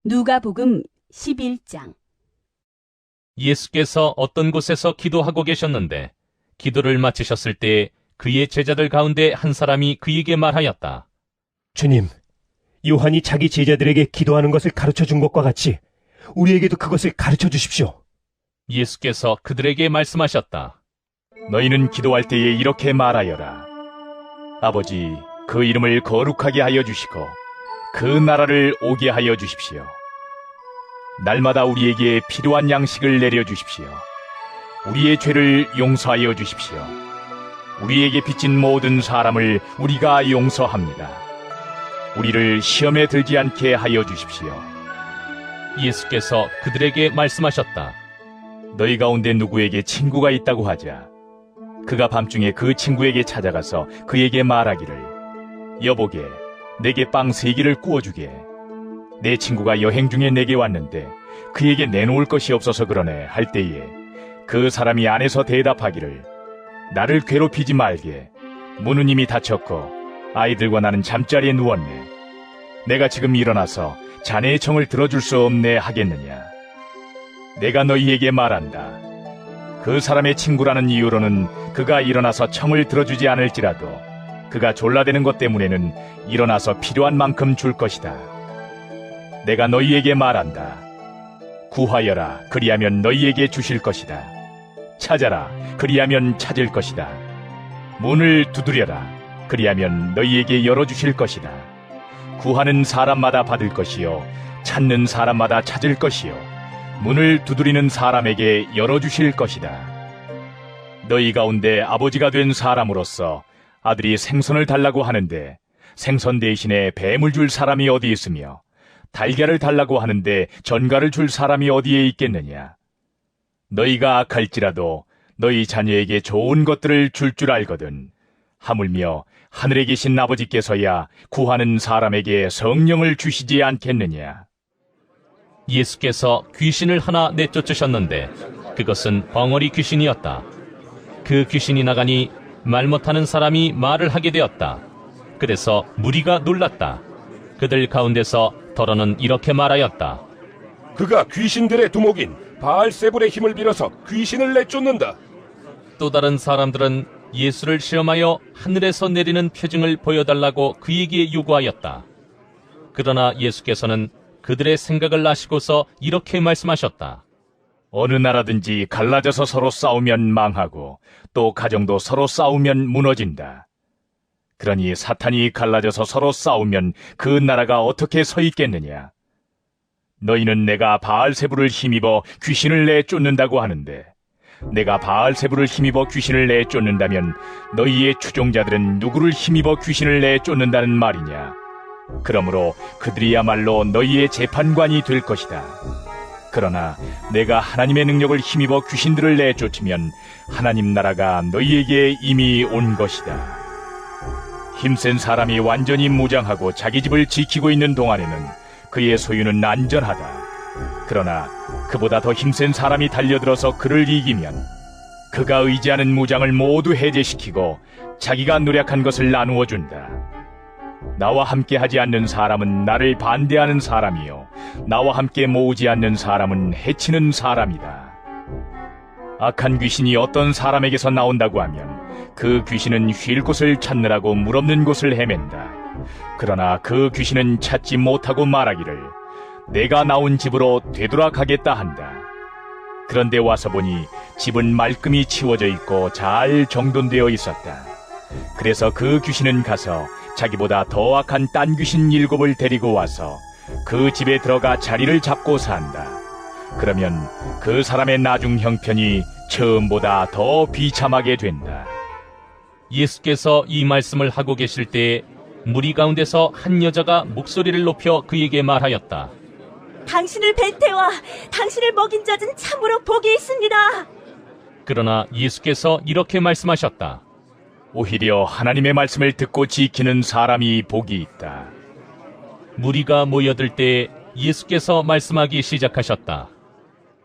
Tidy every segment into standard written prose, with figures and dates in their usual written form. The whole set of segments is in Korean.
누가복음 11장. 예수께서 어떤 곳에서 기도하고 계셨는데 기도를 마치셨을 때 그의 제자들 가운데 한 사람이 그에게 말하였다. 주님, 요한이 자기 제자들에게 기도하는 것을 가르쳐 준 것과 같이 우리에게도 그것을 가르쳐 주십시오. 예수께서 그들에게 말씀하셨다. 너희는 기도할 때에 이렇게 말하여라. 아버지, 그 이름을 거룩하게 하여 주시고 그 나라를 오게 하여 주십시오. 날마다 우리에게 필요한 양식을 내려 주십시오. 우리의 죄를 용서하여 주십시오. 우리에게 빚진 모든 사람을 우리가 용서합니다. 우리를 시험에 들지 않게 하여 주십시오. 예수께서 그들에게 말씀하셨다. 너희 가운데 누구에게 친구가 있다고 하자. 그가 밤중에 그 친구에게 찾아가서 그에게 말하기를, 여보게, 내게 빵 3개를 구워주게. 내 친구가 여행 중에 내게 왔는데 그에게 내놓을 것이 없어서 그러네 할 때에 그 사람이 안에서 대답하기를, 나를 괴롭히지 말게. 문은 이미 닫혔고 아이들과 나는 잠자리에 누웠네. 내가 지금 일어나서 자네의 청을 들어줄 수 없네 하겠느냐. 내가 너희에게 말한다. 그 사람의 친구라는 이유로는 그가 일어나서 청을 들어주지 않을지라도 그가 졸라대는 것 때문에는 일어나서 필요한 만큼 줄 것이다. 내가 너희에게 말한다. 구하여라, 그리하면 너희에게 주실 것이다. 찾아라, 그리하면 찾을 것이다. 문을 두드려라, 그리하면 너희에게 열어주실 것이다. 구하는 사람마다 받을 것이요, 찾는 사람마다 찾을 것이요, 문을 두드리는 사람에게 열어주실 것이다. 너희 가운데 아버지가 된 사람으로서 아들이 생선을 달라고 하는데 생선 대신에 뱀을 줄 사람이 어디 있으며 달걀을 달라고 하는데 전갈을 줄 사람이 어디에 있겠느냐. 너희가 악할지라도 너희 자녀에게 좋은 것들을 줄 알거든. 하물며 하늘에 계신 아버지께서야 구하는 사람에게 성령을 주시지 않겠느냐. 예수께서 귀신을 하나 내쫓으셨는데 그것은 벙어리 귀신이었다. 그 귀신이 나가니 말 못하는 사람이 말을 하게 되었다. 그래서 무리가 놀랐다. 그들 가운데서 더러는 이렇게 말하였다. 그가 귀신들의 두목인 바알세불의 힘을 빌어서 귀신을 내쫓는다. 또 다른 사람들은 예수를 시험하여 하늘에서 내리는 표징을 보여달라고 그에게 요구하였다. 그러나 예수께서는 그들의 생각을 아시고서 이렇게 말씀하셨다. 어느 나라든지 갈라져서 서로 싸우면 망하고 또 가정도 서로 싸우면 무너진다. 그러니 사탄이 갈라져서 서로 싸우면 그 나라가 어떻게 서 있겠느냐. 너희는 내가 바알세불을 힘입어 귀신을 내쫓는다고 하는데 내가 바알세불을 힘입어 귀신을 내쫓는다면 너희의 추종자들은 누구를 힘입어 귀신을 내쫓는다는 말이냐. 그러므로 그들이야말로 너희의 재판관이 될 것이다. 그러나 내가 하나님의 능력을 힘입어 귀신들을 내쫓으면 하나님 나라가 너희에게 이미 온 것이다. 힘센 사람이 완전히 무장하고 자기 집을 지키고 있는 동안에는 그의 소유는 안전하다. 그러나 그보다 더 힘센 사람이 달려들어서 그를 이기면 그가 의지하는 무장을 모두 해제시키고 자기가 노력한 것을 나누어 준다. 나와 함께 하지 않는 사람은 나를 반대하는 사람이요, 나와 함께 모으지 않는 사람은 해치는 사람이다. 악한 귀신이 어떤 사람에게서 나온다고 하면 그 귀신은 쉴 곳을 찾느라고 물 없는 곳을 헤맨다. 그러나 그 귀신은 찾지 못하고 말하기를, 내가 나온 집으로 되돌아 가겠다 한다. 그런데 와서 보니 집은 말끔히 치워져 있고 잘 정돈되어 있었다. 그래서 그 귀신은 가서 자기보다 더 악한 딴 귀신 7을 데리고 와서 그 집에 들어가 자리를 잡고 산다. 그러면 그 사람의 나중 형편이 처음보다 더 비참하게 된다. 예수께서 이 말씀을 하고 계실 때에 무리 가운데서 한 여자가 목소리를 높여 그에게 말하였다. 당신을 뵌 태와 당신을 먹인 자는 참으로 복이 있습니다. 그러나 예수께서 이렇게 말씀하셨다. 오히려 하나님의 말씀을 듣고 지키는 사람이 복이 있다. 무리가 모여들 때에 예수께서 말씀하기 시작하셨다.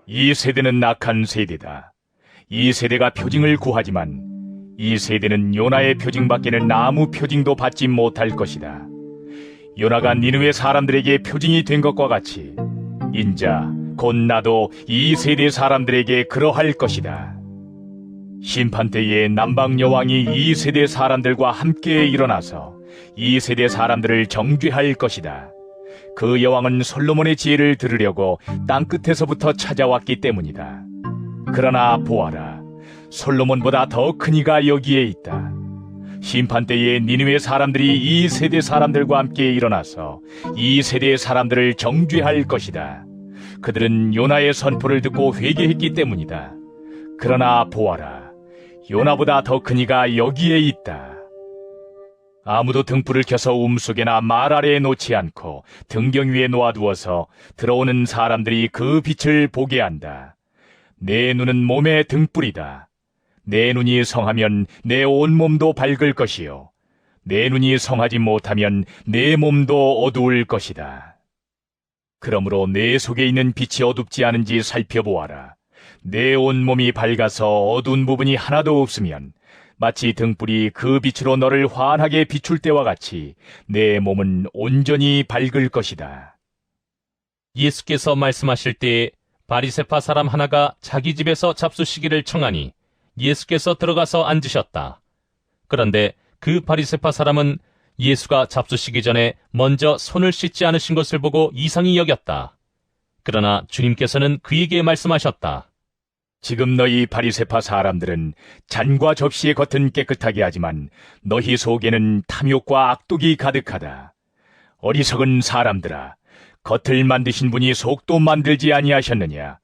이 세대는 악한 세대다. 이 세대가 표징을 구하지만 이 세대는 요나의 표징밖에는 아무 표징도 받지 못할 것이다. 요나가 니느웨 사람들에게 표징이 된 것과 같이 인자 곧 나도 이 세대 사람들에게 그러할 것이다. 심판 때에 남방 여왕이 이 세대 사람들과 함께 일어나서 이 세대 사람들을 정죄할 것이다. 그 여왕은 솔로몬의 지혜를 들으려고 땅끝에서부터 찾아왔기 때문이다. 그러나 보아라, 솔로몬보다 더 큰 이가 여기에 있다. 심판 때에 니느웨 사람들이 이 세대 사람들과 함께 일어나서 이 세대의 사람들을 정죄할 것이다. 그들은 요나의 선포를 듣고 회개했기 때문이다. 그러나 보아라, 요나보다 더 큰 이가 여기에 있다. 아무도 등불을 켜서 움속에나 말 아래에 놓지 않고 등경 위에 놓아두어서 들어오는 사람들이 그 빛을 보게 한다. 내 눈은 몸의 등불이다. 내 눈이 성하면 내 온몸도 밝을 것이요, 내 눈이 성하지 못하면 내 몸도 어두울 것이다. 그러므로 내 속에 있는 빛이 어둡지 않은지 살펴보아라. 내 온몸이 밝아서 어두운 부분이 하나도 없으면 마치 등불이 그 빛으로 너를 환하게 비출 때와 같이 내 몸은 온전히 밝을 것이다. 예수께서 말씀하실 때에 바리새파 사람 하나가 자기 집에서 잡수시기를 청하니 예수께서 들어가서 앉으셨다. 그런데 그 바리새파 사람은 예수가 잡수시기 전에 먼저 손을 씻지 않으신 것을 보고 이상히 여겼다. 그러나 주님께서는 그에게 말씀하셨다. 지금 너희 바리새파 사람들은 잔과 접시의 겉은 깨끗하게 하지만 너희 속에는 탐욕과 악독이 가득하다. 어리석은 사람들아, 겉을 만드신 분이 속도 만들지 아니하셨느냐?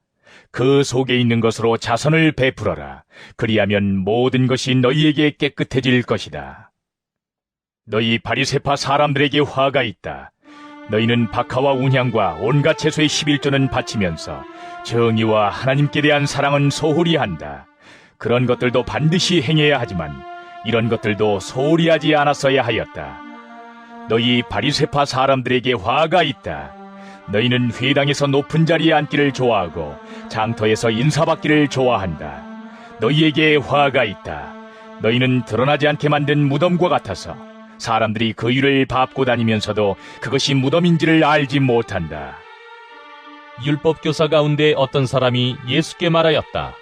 그 속에 있는 것으로 자선을 베풀어라. 그리하면 모든 것이 너희에게 깨끗해질 것이다. 너희 바리새파 사람들에게 화가 있다. 너희는 박하와 운향과 온갖 채소의 11조는 바치면서 정의와 하나님께 대한 사랑은 소홀히 한다. 그런 것들도 반드시 행해야 하지만 이런 것들도 소홀히 하지 않았어야 하였다. 너희 바리새파 사람들에게 화가 있다. 너희는 회당에서 높은 자리에 앉기를 좋아하고 장터에서 인사받기를 좋아한다. 너희에게 화가 있다. 너희는 드러나지 않게 만든 무덤과 같아서 사람들이 그 위를 밟고 다니면서도 그것이 무덤인지를 알지 못한다. 율법교사 가운데 어떤 사람이 예수께 말하였다.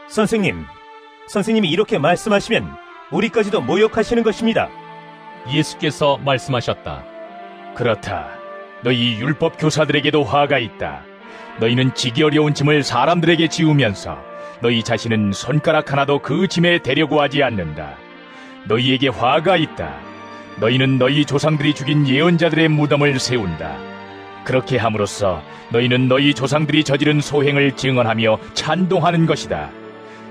선생님이 이렇게 말씀하시면 우리까지도 모욕하시는 것입니다. 예수께서 말씀하셨다. 그렇다. 너희 율법 교사들에게도 화가 있다. 너희는 지기 어려운 짐을 사람들에게 지우면서 너희 자신은 손가락 하나도 그 짐에 대려고 하지 않는다. 너희에게 화가 있다. 너희는 너희 조상들이 죽인 예언자들의 무덤을 세운다. 그렇게 함으로써 너희는 너희 조상들이 저지른 소행을 증언하며 찬동하는 것이다.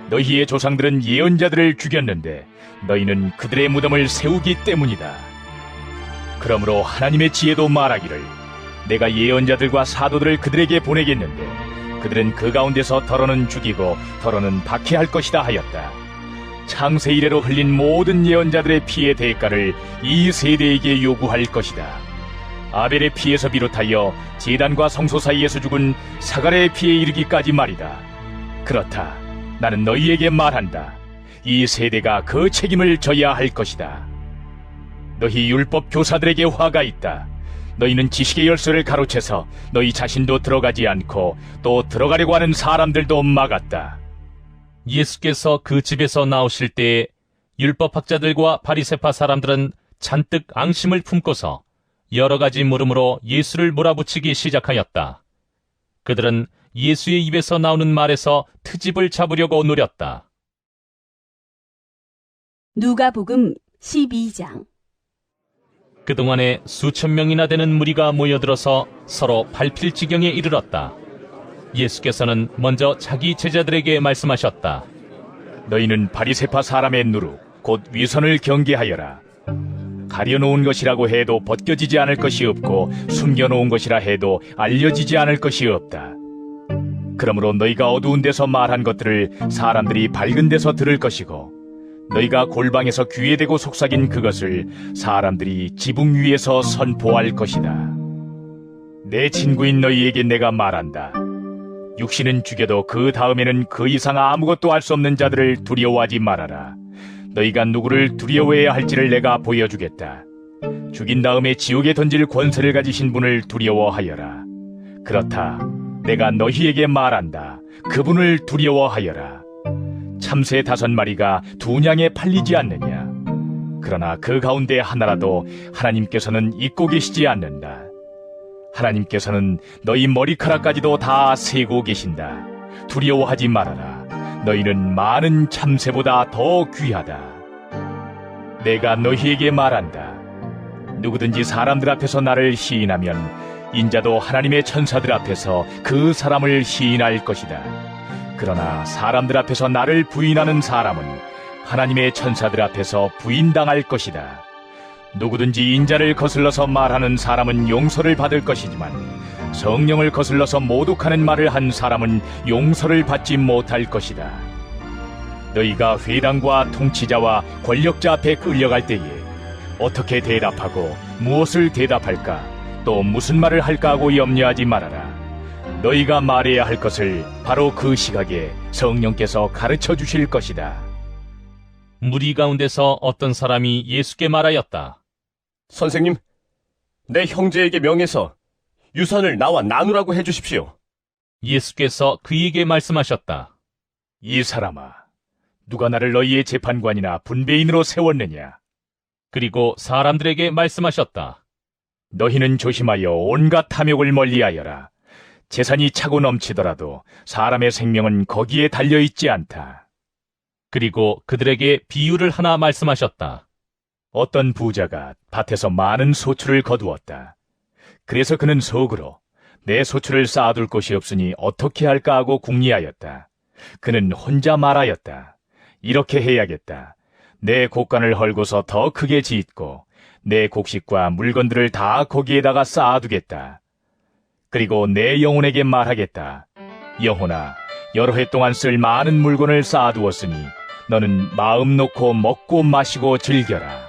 너희의 조상들은 예언자들을 죽였는데 너희는 그들의 무덤을 세우기 때문이다. 그러므로 하나님의 지혜도 말하기를 내가 예언자들과 사도들을 그들에게 보내겠는데 그들은 그 가운데서 더러는 죽이고 더러는 박해할 것이다 하였다. 창세 이래로 흘린 모든 예언자들의 피의 대가를 이 세대에게 요구할 것이다. 아벨의 피에서 비롯하여 제단과 성소 사이에서 죽은 사갈의 피에 이르기까지 말이다. 그렇다. 나는 너희에게 말한다. 이 세대가 그 책임을 져야 할 것이다. 너희 율법 교사들에게 화가 있다. 너희는 지식의 열쇠를 가로채서 너희 자신도 들어가지 않고 또 들어가려고 하는 사람들도 막았다. 예수께서 그 집에서 나오실 때에 율법학자들과 바리새파 사람들은 잔뜩 앙심을 품고서 여러 가지 물음으로 예수를 몰아붙이기 시작하였다. 그들은 예수의 입에서 나오는 말에서 트집을 잡으려고 노렸다. 누가복음 12장. 그동안에 수천 명이나 되는 무리가 모여들어서 서로 밟힐 지경에 이르렀다. 예수께서는 먼저 자기 제자들에게 말씀하셨다. 너희는 바리새파 사람의 누룩 곧 위선을 경계하여라. 가려놓은 것이라고 해도 벗겨지지 않을 것이 없고 숨겨놓은 것이라 해도 알려지지 않을 것이 없다. 그러므로 너희가 어두운 데서 말한 것들을 사람들이 밝은 데서 들을 것이고 너희가 골방에서 귀에 대고 속삭인 그것을 사람들이 지붕 위에서 선포할 것이다. 내 친구인 너희에게 내가 말한다. 육신은 죽여도 그 다음에는 그 이상 아무것도 할 수 없는 자들을 두려워하지 말아라. 너희가 누구를 두려워해야 할지를 내가 보여주겠다. 죽인 다음에 지옥에 던질 권세를 가지신 분을 두려워하여라. 그렇다. 내가 너희에게 말한다. 그분을 두려워하여라. 참새 5마리가 2냥에 팔리지 않느냐. 그러나 그 가운데 하나라도 하나님께서는 잊고 계시지 않는다. 하나님께서는 너희 머리카락까지도 다 세고 계신다. 두려워하지 말아라. 너희는 많은 참새보다 더 귀하다. 내가 너희에게 말한다. 누구든지 사람들 앞에서 나를 시인하면 인자도 하나님의 천사들 앞에서 그 사람을 시인할 것이다. 그러나 사람들 앞에서 나를 부인하는 사람은 하나님의 천사들 앞에서 부인당할 것이다. 누구든지 인자를 거슬러서 말하는 사람은 용서를 받을 것이지만 성령을 거슬러서 모독하는 말을 한 사람은 용서를 받지 못할 것이다. 너희가 회당과 통치자와 권력자 앞에 끌려갈 때에 어떻게 대답하고 무엇을 대답할까, 또 무슨 말을 할까 하고 염려하지 말아라. 너희가 말해야 할 것을 바로 그 시각에 성령께서 가르쳐 주실 것이다. 무리 가운데서 어떤 사람이 예수께 말하였다. 선생님, 내 형제에게 명해서 유산을 나와 나누라고 해주십시오. 예수께서 그에게 말씀하셨다. 이 사람아, 누가 나를 너희의 재판관이나 분배인으로 세웠느냐? 그리고 사람들에게 말씀하셨다. 너희는 조심하여 온갖 탐욕을 멀리하여라. 재산이 차고 넘치더라도 사람의 생명은 거기에 달려있지 않다. 그리고 그들에게 비유를 하나 말씀하셨다. 어떤 부자가 밭에서 많은 소출을 거두었다. 그래서 그는 속으로 내 소출을 쌓아둘 곳이 없으니 어떻게 할까 하고 궁리하였다. 그는 혼자 말하였다. 이렇게 해야겠다. 내 곡간을 헐고서 더 크게 짓고 내 곡식과 물건들을 다 거기에다가 쌓아두겠다. 그리고 내 영혼에게 말하겠다. 영혼아, 여러 해 동안 쓸 많은 물건을 쌓아두었으니 너는 마음 놓고 먹고 마시고 즐겨라.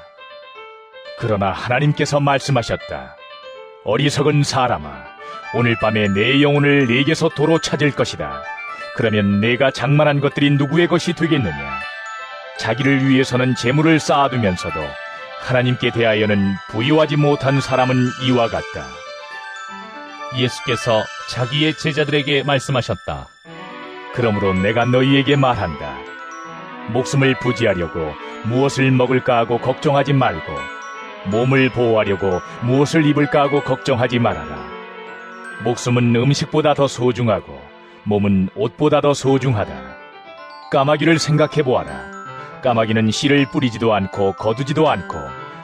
그러나 하나님께서 말씀하셨다. 어리석은 사람아, 오늘 밤에 내 영혼을 내게서 도로 찾을 것이다. 그러면 내가 장만한 것들이 누구의 것이 되겠느냐? 자기를 위해서는 재물을 쌓아두면서도 하나님께 대하여는 부유하지 못한 사람은 이와 같다. 예수께서 자기의 제자들에게 말씀하셨다. 그러므로 내가 너희에게 말한다. 목숨을 부지하려고 무엇을 먹을까 하고 걱정하지 말고 몸을 보호하려고 무엇을 입을까 하고 걱정하지 말아라. 목숨은 음식보다 더 소중하고 몸은 옷보다 더 소중하다. 까마귀를 생각해 보아라. 까마귀는 씨를 뿌리지도 않고 거두지도 않고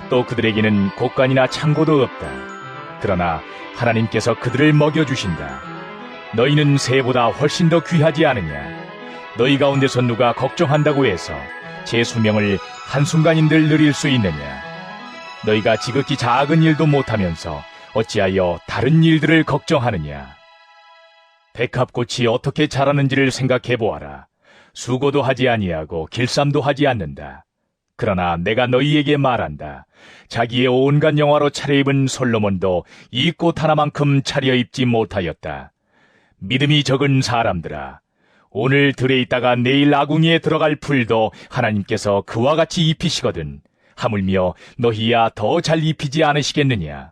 또 그들에게는 곡간이나 창고도 없다. 그러나 하나님께서 그들을 먹여주신다. 너희는 새보다 훨씬 더 귀하지 않으냐? 너희 가운데서 누가 걱정한다고 해서 제 수명을 한순간인들 누릴 수 있느냐? 너희가 지극히 작은 일도 못하면서 어찌하여 다른 일들을 걱정하느냐? 백합꽃이 어떻게 자라는지를 생각해 보아라. 수고도 하지 아니하고 길쌈도 하지 않는다. 그러나 내가 너희에게 말한다. 자기의 온갖 영화로 차려입은 솔로몬도 이 꽃 하나만큼 차려입지 못하였다. 믿음이 적은 사람들아, 오늘 들에 있다가 내일 아궁이에 들어갈 풀도 하나님께서 그와 같이 입히시거든 하물며 너희야 더 잘 입히지 않으시겠느냐?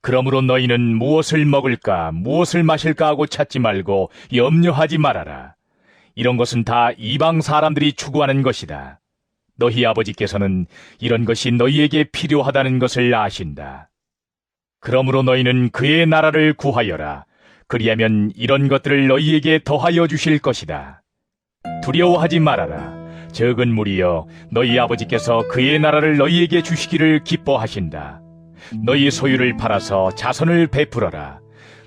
그러므로 너희는 무엇을 먹을까 무엇을 마실까 하고 찾지 말고 염려하지 말아라. 이런 것은 다 이방 사람들이 추구하는 것이다. 너희 아버지께서는 이런 것이 너희에게 필요하다는 것을 아신다. 그러므로 너희는 그의 나라를 구하여라. 그리하면 이런 것들을 너희에게 더하여 주실 것이다. 두려워하지 말아라. 적은 무리여, 너희 아버지께서 그의 나라를 너희에게 주시기를 기뻐하신다. 너희 소유를 팔아서 자선을 베풀어라.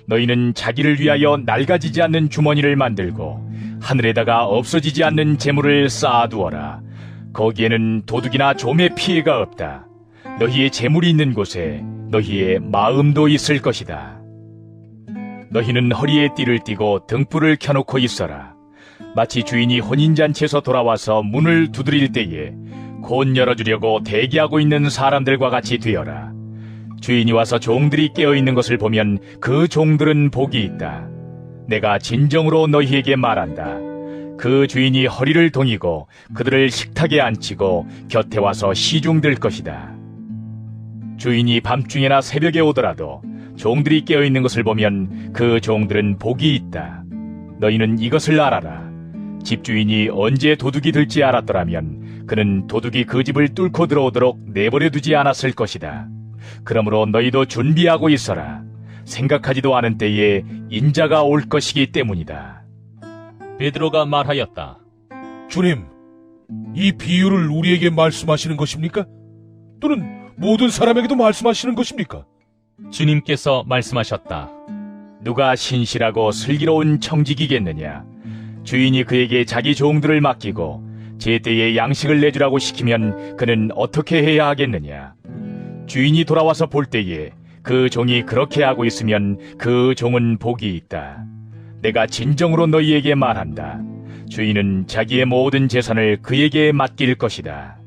너희는 자기를 위하여 낡아지지 않는 주머니를 만들고 하늘에다가 없어지지 않는 재물을 쌓아두어라. 거기에는 도둑이나 좀의 피해가 없다. 너희의 재물이 있는 곳에 너희의 마음도 있을 것이다. 너희는 허리에 띠를 띠고 등불을 켜놓고 있어라. 마치 주인이 혼인잔치에서 돌아와서 문을 두드릴 때에 곧 열어주려고 대기하고 있는 사람들과 같이 되어라. 주인이 와서 종들이 깨어있는 것을 보면 그 종들은 복이 있다. 내가 진정으로 너희에게 말한다. 그 주인이 허리를 동이고 그들을 식탁에 앉히고 곁에 와서 시중들 것이다. 주인이 밤중에나 새벽에 오더라도 종들이 깨어있는 것을 보면 그 종들은 복이 있다. 너희는 이것을 알아라. 집주인이 언제 도둑이 들지 알았더라면 그는 도둑이 그 집을 뚫고 들어오도록 내버려 두지 않았을 것이다. 그러므로 너희도 준비하고 있어라. 생각하지도 않은 때에 인자가 올 것이기 때문이다. 베드로가 말하였다. 주님, 이 비유를 우리에게 말씀하시는 것입니까? 또는 모든 사람에게도 말씀하시는 것입니까? 주님께서 말씀하셨다. 누가 신실하고 슬기로운 청직이겠느냐? 주인이 그에게 자기 종들을 맡기고 제때에 양식을 내주라고 시키면 그는 어떻게 해야 하겠느냐? 주인이 돌아와서 볼 때에 그 종이 그렇게 하고 있으면 그 종은 복이 있다. 내가 진정으로 너희에게 말한다. 주인은 자기의 모든 재산을 그에게 맡길 것이다.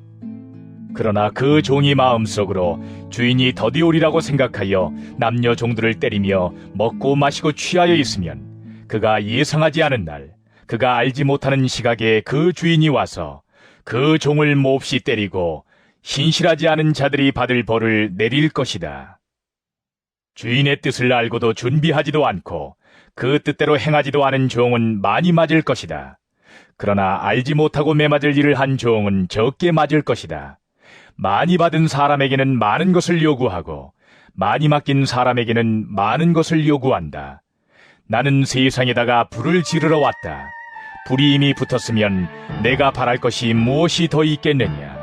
그러나 그 종이 마음속으로 주인이 더디오리라고 생각하여 남녀 종들을 때리며 먹고 마시고 취하여 있으면 그가 예상하지 않은 날, 그가 알지 못하는 시각에 그 주인이 와서 그 종을 몹시 때리고 신실하지 않은 자들이 받을 벌을 내릴 것이다. 주인의 뜻을 알고도 준비하지도 않고 그 뜻대로 행하지도 않은 종은 많이 맞을 것이다. 그러나 알지 못하고 매맞을 일을 한 종은 적게 맞을 것이다. 많이 받은 사람에게는 많은 것을 요구하고 많이 맡긴 사람에게는 많은 것을 요구한다. 나는 세상에다가 불을 지르러 왔다. 불이 이미 붙었으면 내가 바랄 것이 무엇이 더 있겠느냐.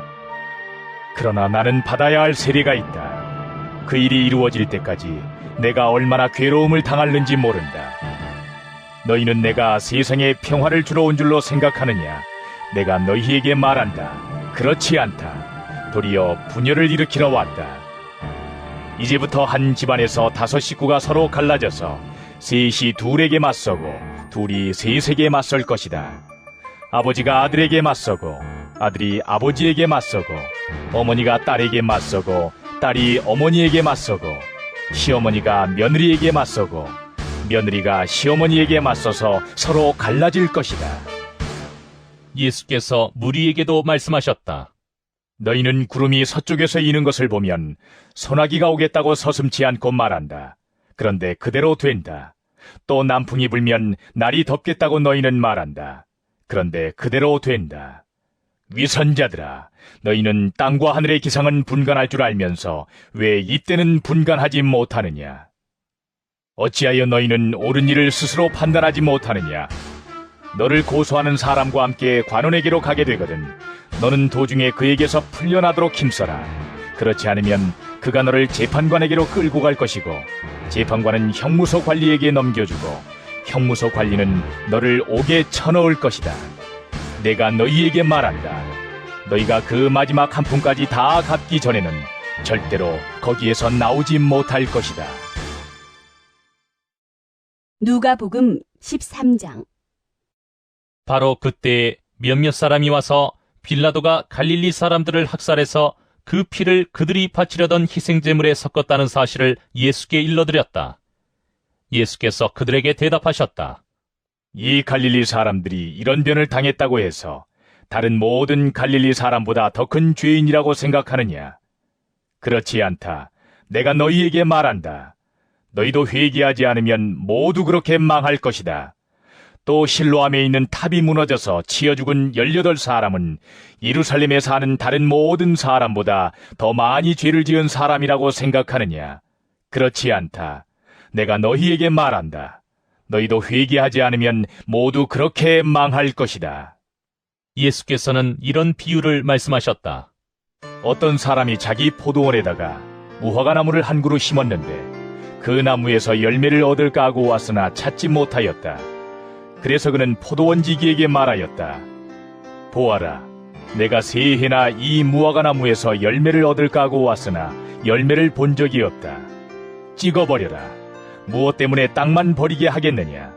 그러나 나는 받아야 할 세례가 있다. 그 일이 이루어질 때까지 내가 얼마나 괴로움을 당할는지 모른다. 너희는 내가 세상에 평화를 주러 온 줄로 생각하느냐? 내가 너희에게 말한다. 그렇지 않다. 도리어 분열을 일으키러 왔다. 이제부터 한 집안에서 5 식구가 서로 갈라져서 셋이 둘에게 맞서고 둘이 셋에게 맞설 것이다. 아버지가 아들에게 맞서고 아들이 아버지에게 맞서고 어머니가 딸에게 맞서고 딸이 어머니에게 맞서고 시어머니가 며느리에게 맞서고 며느리가 시어머니에게 맞서서 서로 갈라질 것이다. 예수께서 무리에게도 말씀하셨다. 너희는 구름이 서쪽에서 이는 것을 보면 소나기가 오겠다고 서슴지 않고 말한다. 그런데 그대로 된다. 또 남풍이 불면 날이 덥겠다고 너희는 말한다. 그런데 그대로 된다. 위선자들아, 너희는 땅과 하늘의 기상은 분간할 줄 알면서 왜 이때는 분간하지 못하느냐? 어찌하여 너희는 옳은 일을 스스로 판단하지 못하느냐? 너를 고소하는 사람과 함께 관원에게로 가게 되거든 너는 도중에 그에게서 풀려나도록 힘써라. 그렇지 않으면 그가 너를 재판관에게로 끌고 갈 것이고 재판관은 형무소 관리에게 넘겨주고 형무소 관리는 너를 옥에 쳐넣을 것이다. 내가 너희에게 말한다. 너희가 그 마지막 한 푼까지 다 갚기 전에는 절대로 거기에서 나오지 못할 것이다. 누가복음 13장. 바로 그때에 몇몇 사람이 와서 빌라도가 갈릴리 사람들을 학살해서 그 피를 그들이 바치려던 희생제물에 섞었다는 사실을 예수께 일러드렸다. 예수께서 그들에게 대답하셨다. 이 갈릴리 사람들이 이런 변을 당했다고 해서 다른 모든 갈릴리 사람보다 더 큰 죄인이라고 생각하느냐? 그렇지 않다. 내가 너희에게 말한다. 너희도 회개하지 않으면 모두 그렇게 망할 것이다. 또 실로암에 있는 탑이 무너져서 치여 죽은 18사람은 예루살렘에 사는 다른 모든 사람보다 더 많이 죄를 지은 사람이라고 생각하느냐? 그렇지 않다. 내가 너희에게 말한다. 너희도 회개하지 않으면 모두 그렇게 망할 것이다. 예수께서는 이런 비유를 말씀하셨다. 어떤 사람이 자기 포도원에다가 무화과 나무를 한 그루 심었는데 그 나무에서 열매를 얻을까 하고 왔으나 찾지 못하였다. 그래서 그는 포도원지기에게 말하였다. 보아라, 내가 세 해나 이 무화과 나무에서 열매를 얻을까 하고 왔으나 열매를 본 적이 없다. 찍어버려라. 무엇 때문에 땅만 버리게 하겠느냐?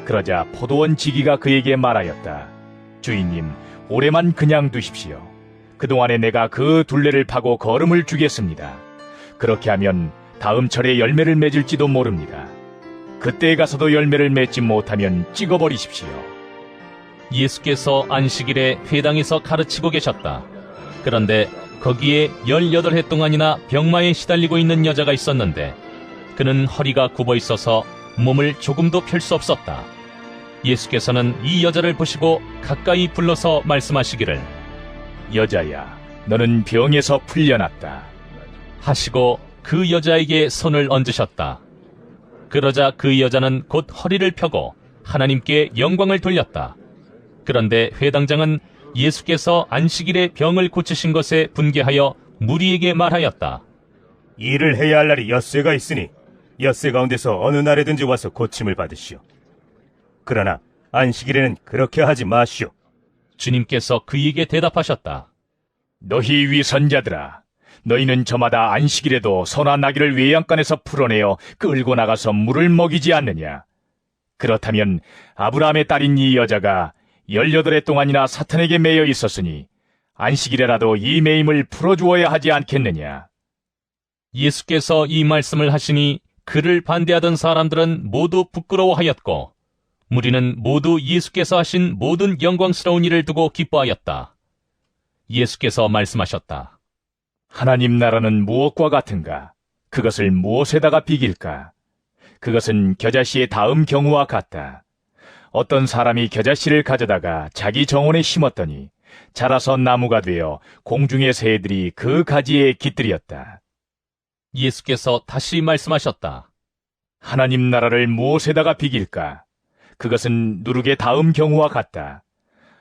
그러자 포도원지기가 그에게 말하였다. 주인님, 올해만 그냥 두십시오. 그동안에 내가 그 둘레를 파고 거름을 주겠습니다. 그렇게 하면 다음 철에 열매를 맺을지도 모릅니다. 그때에 가서도 열매를 맺지 못하면 찍어버리십시오. 예수께서 안식일에 회당에서 가르치고 계셨다. 그런데 거기에 18해 동안이나 병마에 시달리고 있는 여자가 있었는데 그는 허리가 굽어 있어서 몸을 조금도 펼 수 없었다. 예수께서는 이 여자를 보시고 가까이 불러서 말씀하시기를 여자야, 너는 병에서 풀려났다. 하시고 그 여자에게 손을 얹으셨다. 그러자 그 여자는 곧 허리를 펴고 하나님께 영광을 돌렸다. 그런데 회당장은 예수께서 안식일에 병을 고치신 것에 분개하여 무리에게 말하였다. 일을 해야 할 날이 엿새가 있으니 엿새 가운데서 어느 날에든지 와서 고침을 받으시오. 그러나 안식일에는 그렇게 하지 마시오. 주님께서 그에게 대답하셨다. 너희 위선자들아, 너희는 저마다 안식일에도 소나 나귀를 외양간에서 풀어내어 끌고 나가서 물을 먹이지 않느냐? 그렇다면 아브라함의 딸인 이 여자가 18해 동안이나 사탄에게 매여 있었으니 안식일에라도 이 매임을 풀어주어야 하지 않겠느냐? 예수께서 이 말씀을 하시니 그를 반대하던 사람들은 모두 부끄러워하였고 무리는 모두 예수께서 하신 모든 영광스러운 일을 두고 기뻐하였다. 예수께서 말씀하셨다. 하나님 나라는 무엇과 같은가? 그것을 무엇에다가 비길까? 그것은 겨자씨의 다음 경우와 같다. 어떤 사람이 겨자씨를 가져다가 자기 정원에 심었더니 자라서 나무가 되어 공중의 새들이 그 가지에 깃들였다. 예수께서 다시 말씀하셨다. 하나님 나라를 무엇에다가 비길까? 그것은 누룩의 다음 경우와 같다.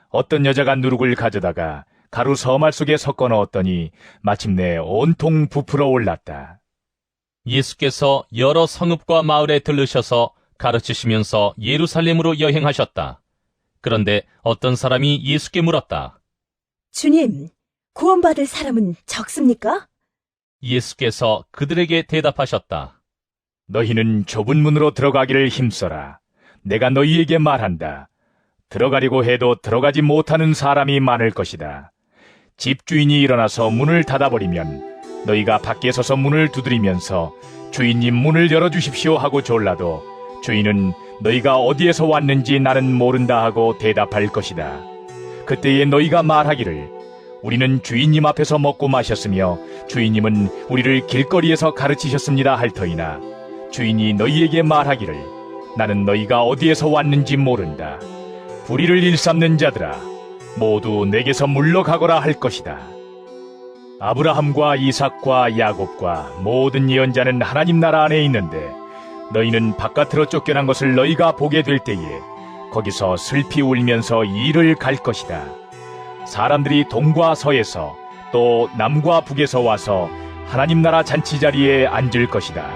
어떤 여자가 누룩을 가져다가 가루 서말 속에 섞어 넣었더니 마침내 온통 부풀어 올랐다. 예수께서 여러 성읍과 마을에 들르셔서 가르치시면서 예루살렘으로 여행하셨다. 그런데 어떤 사람이 예수께 물었다. 주님, 구원받을 사람은 적습니까? 예수께서 그들에게 대답하셨다. 너희는 좁은 문으로 들어가기를 힘써라. 내가 너희에게 말한다. 들어가려고 해도 들어가지 못하는 사람이 많을 것이다. 집주인이 일어나서 문을 닫아버리면 너희가 밖에 서서 문을 두드리면서 주인님 문을 열어주십시오 하고 졸라도 주인은 너희가 어디에서 왔는지 나는 모른다 하고 대답할 것이다. 그때에 너희가 말하기를 우리는 주인님 앞에서 먹고 마셨으며 주인님은 우리를 길거리에서 가르치셨습니다 할 터이나 주인이 너희에게 말하기를 나는 너희가 어디에서 왔는지 모른다. 불의를 일삼는 자들아, 모두 내게서 물러가거라 할 것이다. 아브라함과 이삭과 야곱과 모든 예언자는 하나님 나라 안에 있는데 너희는 바깥으로 쫓겨난 것을 너희가 보게 될 때에 거기서 슬피 울면서 이를 갈 것이다. 사람들이 동과 서에서 또 남과 북에서 와서 하나님 나라 잔치 자리에 앉을 것이다.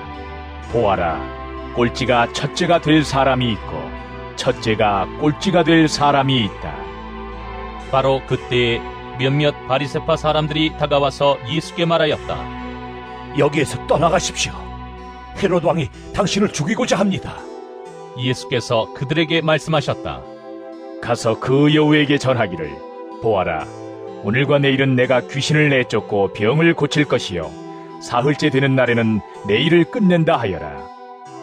보아라, 꼴찌가 첫째가 될 사람이 있고 첫째가 꼴찌가 될 사람이 있다. 바로 그때에 몇몇 바리새파 사람들이 다가와서 예수께 말하였다. 여기에서 떠나가십시오. 헤롯 왕이 당신을 죽이고자 합니다. 예수께서 그들에게 말씀하셨다. 가서 그 여우에게 전하기를 보아라, 오늘과 내일은 내가 귀신을 내쫓고 병을 고칠 것이요 사흘째 되는 날에는 내 일을 끝낸다 하여라.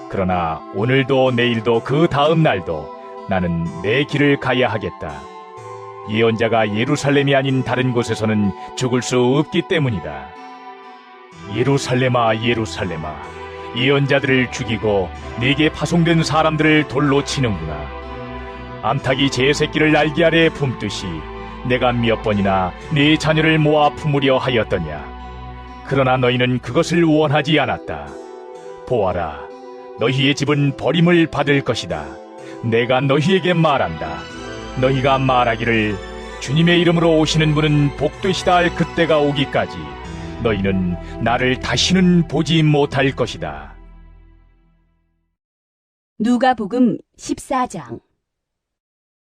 그러나 오늘도 내일도 그 다음 날도 나는 내 길을 가야 하겠다. 예언자가 예루살렘이 아닌 다른 곳에서는 죽을 수 없기 때문이다. 예루살렘아, 예루살렘아, 예언자들을 죽이고 네게 파송된 사람들을 돌로 치는구나. 암탉이 제 새끼를 날개 아래에 품듯이 내가 몇 번이나 네 자녀를 모아 품으려 하였더냐. 그러나 너희는 그것을 원하지 않았다. 보아라, 너희의 집은 버림을 받을 것이다. 내가 너희에게 말한다. 너희가 말하기를 주님의 이름으로 오시는 분은 복되시다 할 그때가 오기까지 너희는 나를 다시는 보지 못할 것이다. 누가복음 14장.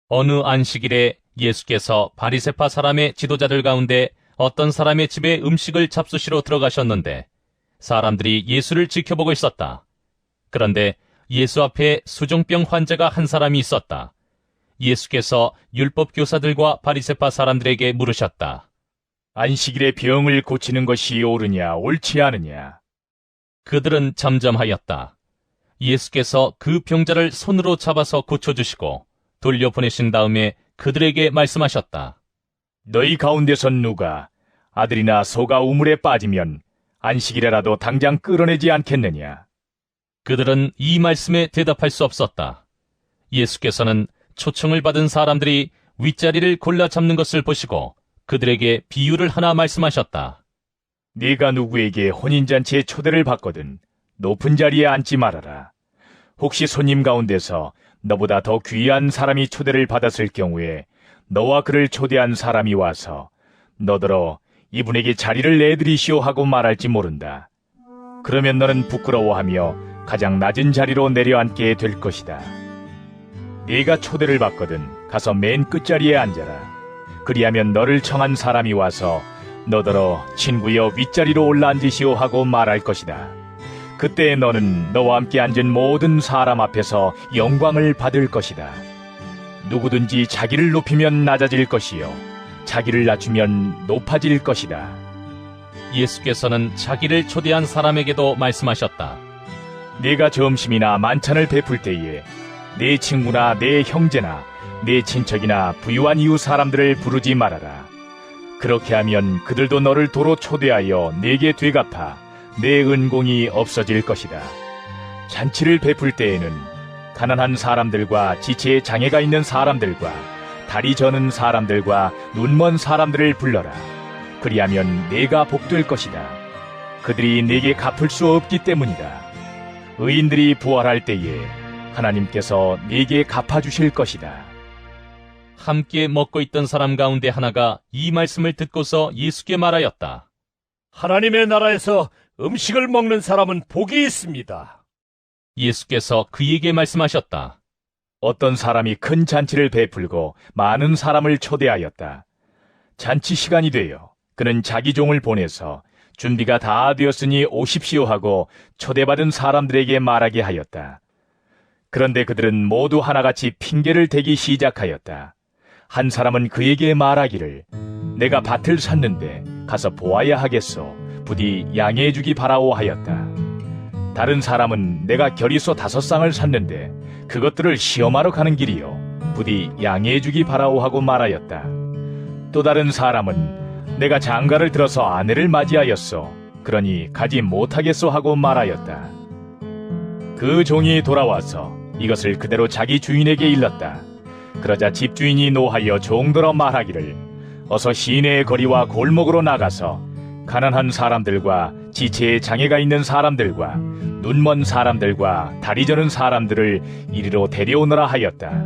어느 안식일에 예수께서 바리새파 사람의 지도자들 가운데 어떤 사람의 집에 음식을 잡수시러 들어가셨는데 사람들이 예수를 지켜보고 있었다. 그런데 예수 앞에 수종병 환자가 한 사람이 있었다. 예수께서 율법 교사들과 바리새파 사람들에게 물으셨다. 안식일에 병을 고치는 것이 옳으냐 옳지 않으냐? 그들은 잠잠하였다. 예수께서 그 병자를 손으로 잡아서 고쳐주시고 돌려보내신 다음에 그들에게 말씀하셨다. 너희 가운데선 누가 아들이나 소가 우물에 빠지면 안식일에라도 당장 끌어내지 않겠느냐? 그들은 이 말씀에 대답할 수 없었다. 예수께서는 초청을 받은 사람들이 윗자리를 골라 잡는 것을 보시고 그들에게 비유를 하나 말씀하셨다. 네가 누구에게 혼인잔치에 초대를 받거든 높은 자리에 앉지 말아라. 혹시 손님 가운데서 너보다 더 귀한 사람이 초대를 받았을 경우에 너와 그를 초대한 사람이 와서 너더러 이분에게 자리를 내드리시오 하고 말할지 모른다. 그러면 너는 부끄러워하며 가장 낮은 자리로 내려앉게 될 것이다. 네가 초대를 받거든 가서 맨 끝자리에 앉아라. 그리하면 너를 청한 사람이 와서 너더러 친구여 윗자리로 올라앉으시오 하고 말할 것이다. 그때 너는 너와 함께 앉은 모든 사람 앞에서 영광을 받을 것이다. 누구든지 자기를 높이면 낮아질 것이요 자기를 낮추면 높아질 것이다. 예수께서는 자기를 초대한 사람에게도 말씀하셨다. 네가 점심이나 만찬을 베풀 때에 네 친구나 네 형제나 네 친척이나 부유한 이웃 사람들을 부르지 말아라. 그렇게 하면 그들도 너를 도로 초대하여 네게 되갚아 내 은공이 없어질 것이다. 잔치를 베풀 때에는 가난한 사람들과 지체에 장애가 있는 사람들과 다리 저는 사람들과 눈먼 사람들을 불러라. 그리하면 네가 복될 것이다. 그들이 네게 갚을 수 없기 때문이다. 의인들이 부활할 때에 하나님께서 네게 갚아주실 것이다. 함께 먹고 있던 사람 가운데 하나가 이 말씀을 듣고서 예수께 말하였다. 하나님의 나라에서 음식을 먹는 사람은 복이 있습니다. 예수께서 그에게 말씀하셨다. 어떤 사람이 큰 잔치를 베풀고 많은 사람을 초대하였다. 잔치 시간이 되어 그는 자기 종을 보내서 준비가 다 되었으니 오십시오 하고 초대받은 사람들에게 말하게 하였다. 그런데 그들은 모두 하나같이 핑계를 대기 시작하였다. 한 사람은 그에게 말하기를 내가 밭을 샀는데 가서 보아야 하겠소. 부디 양해해 주기 바라오 하였다. 다른 사람은 내가 결의소 5쌍을 샀는데 그것들을 시험하러 가는 길이요. 부디 양해해 주기 바라오 하고 말하였다. 또 다른 사람은 내가 장가를 들어서 아내를 맞이하였소. 그러니 가지 못하겠소 하고 말하였다. 그 종이 돌아와서 이것을 그대로 자기 주인에게 일렀다. 그러자 집주인이 노하여 종들어 말하기를 어서 시내의 거리와 골목으로 나가서 가난한 사람들과 지체에 장애가 있는 사람들과 눈먼 사람들과 다리 저는 사람들을 이리로 데려오너라 하였다.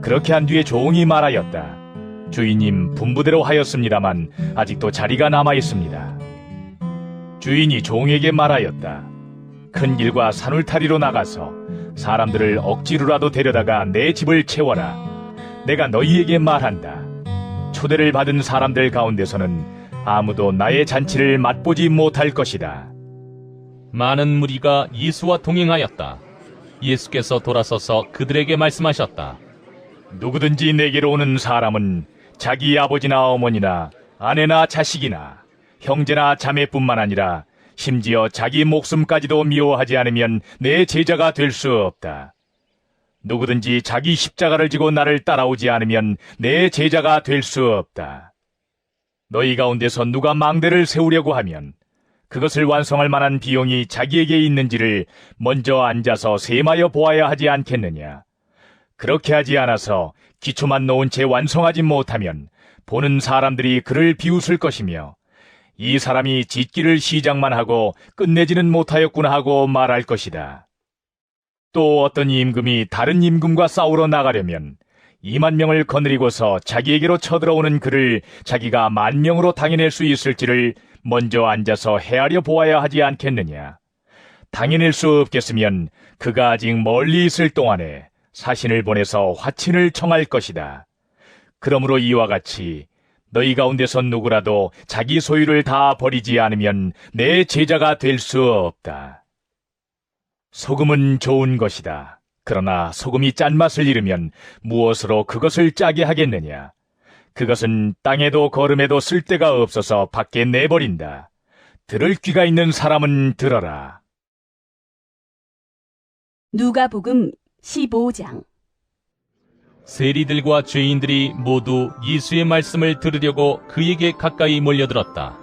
그렇게 한 뒤에 종이 말하였다. 주인님 분부대로 하였습니다만 아직도 자리가 남아 있습니다. 주인이 종에게 말하였다. 큰 길과 산울타리로 나가서 사람들을 억지로라도 데려다가 내 집을 채워라. 내가 너희에게 말한다. 초대를 받은 사람들 가운데서는 아무도 나의 잔치를 맛보지 못할 것이다. 많은 무리가 예수와 동행하였다. 예수께서 돌아서서 그들에게 말씀하셨다. 누구든지 내게로 오는 사람은 자기 아버지나 어머니나 아내나 자식이나 형제나 자매뿐만 아니라 심지어 자기 목숨까지도 미워하지 않으면 내 제자가 될 수 없다. 누구든지 자기 십자가를 지고 나를 따라오지 않으면 내 제자가 될 수 없다. 너희 가운데서 누가 망대를 세우려고 하면 그것을 완성할 만한 비용이 자기에게 있는지를 먼저 앉아서 셈하여 보아야 하지 않겠느냐. 그렇게 하지 않아서 기초만 놓은 채 완성하지 못하면 보는 사람들이 그를 비웃을 것이며 이 사람이 짓기를 시작만 하고 끝내지는 못하였구나 하고 말할 것이다. 또 어떤 임금이 다른 임금과 싸우러 나가려면 2만 명을 거느리고서 자기에게로 쳐들어오는 그를 자기가 10,000명으로 당해낼 수 있을지를 먼저 앉아서 헤아려 보아야 하지 않겠느냐. 당해낼 수 없겠으면 그가 아직 멀리 있을 동안에 사신을 보내서 화친을 청할 것이다. 그러므로 이와 같이 너희 가운데서 누구라도 자기 소유를 다 버리지 않으면 내 제자가 될 수 없다. 소금은 좋은 것이다. 그러나 소금이 짠맛을 잃으면 무엇으로 그것을 짜게 하겠느냐? 그것은 땅에도 거름에도 쓸데가 없어서 밖에 내버린다. 들을 귀가 있는 사람은 들어라. 누가복음 15장. 세리들과 죄인들이 모두 예수의 말씀을 들으려고 그에게 가까이 몰려들었다.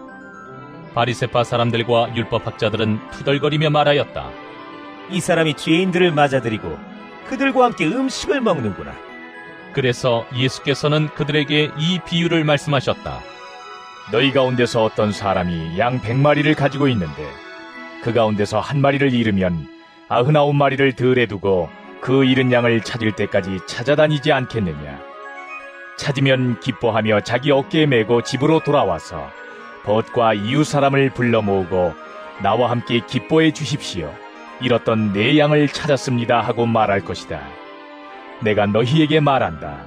바리새파 사람들과 율법학자들은 투덜거리며 말하였다. 이 사람이 죄인들을 맞아들이고 그들과 함께 음식을 먹는구나. 그래서 예수께서는 그들에게 이 비유를 말씀하셨다. 너희 가운데서 어떤 사람이 양 100마리를 가지고 있는데 그 가운데서 한 마리를 잃으면 99마리를 들에 두고 그 잃은 양을 찾을 때까지 찾아다니지 않겠느냐. 찾으면 기뻐하며 자기 어깨에 메고 집으로 돌아와서 벗과 이웃 사람을 불러 모으고 나와 함께 기뻐해 주십시오. 잃었던 내 양을 찾았습니다 하고 말할 것이다. 내가 너희에게 말한다.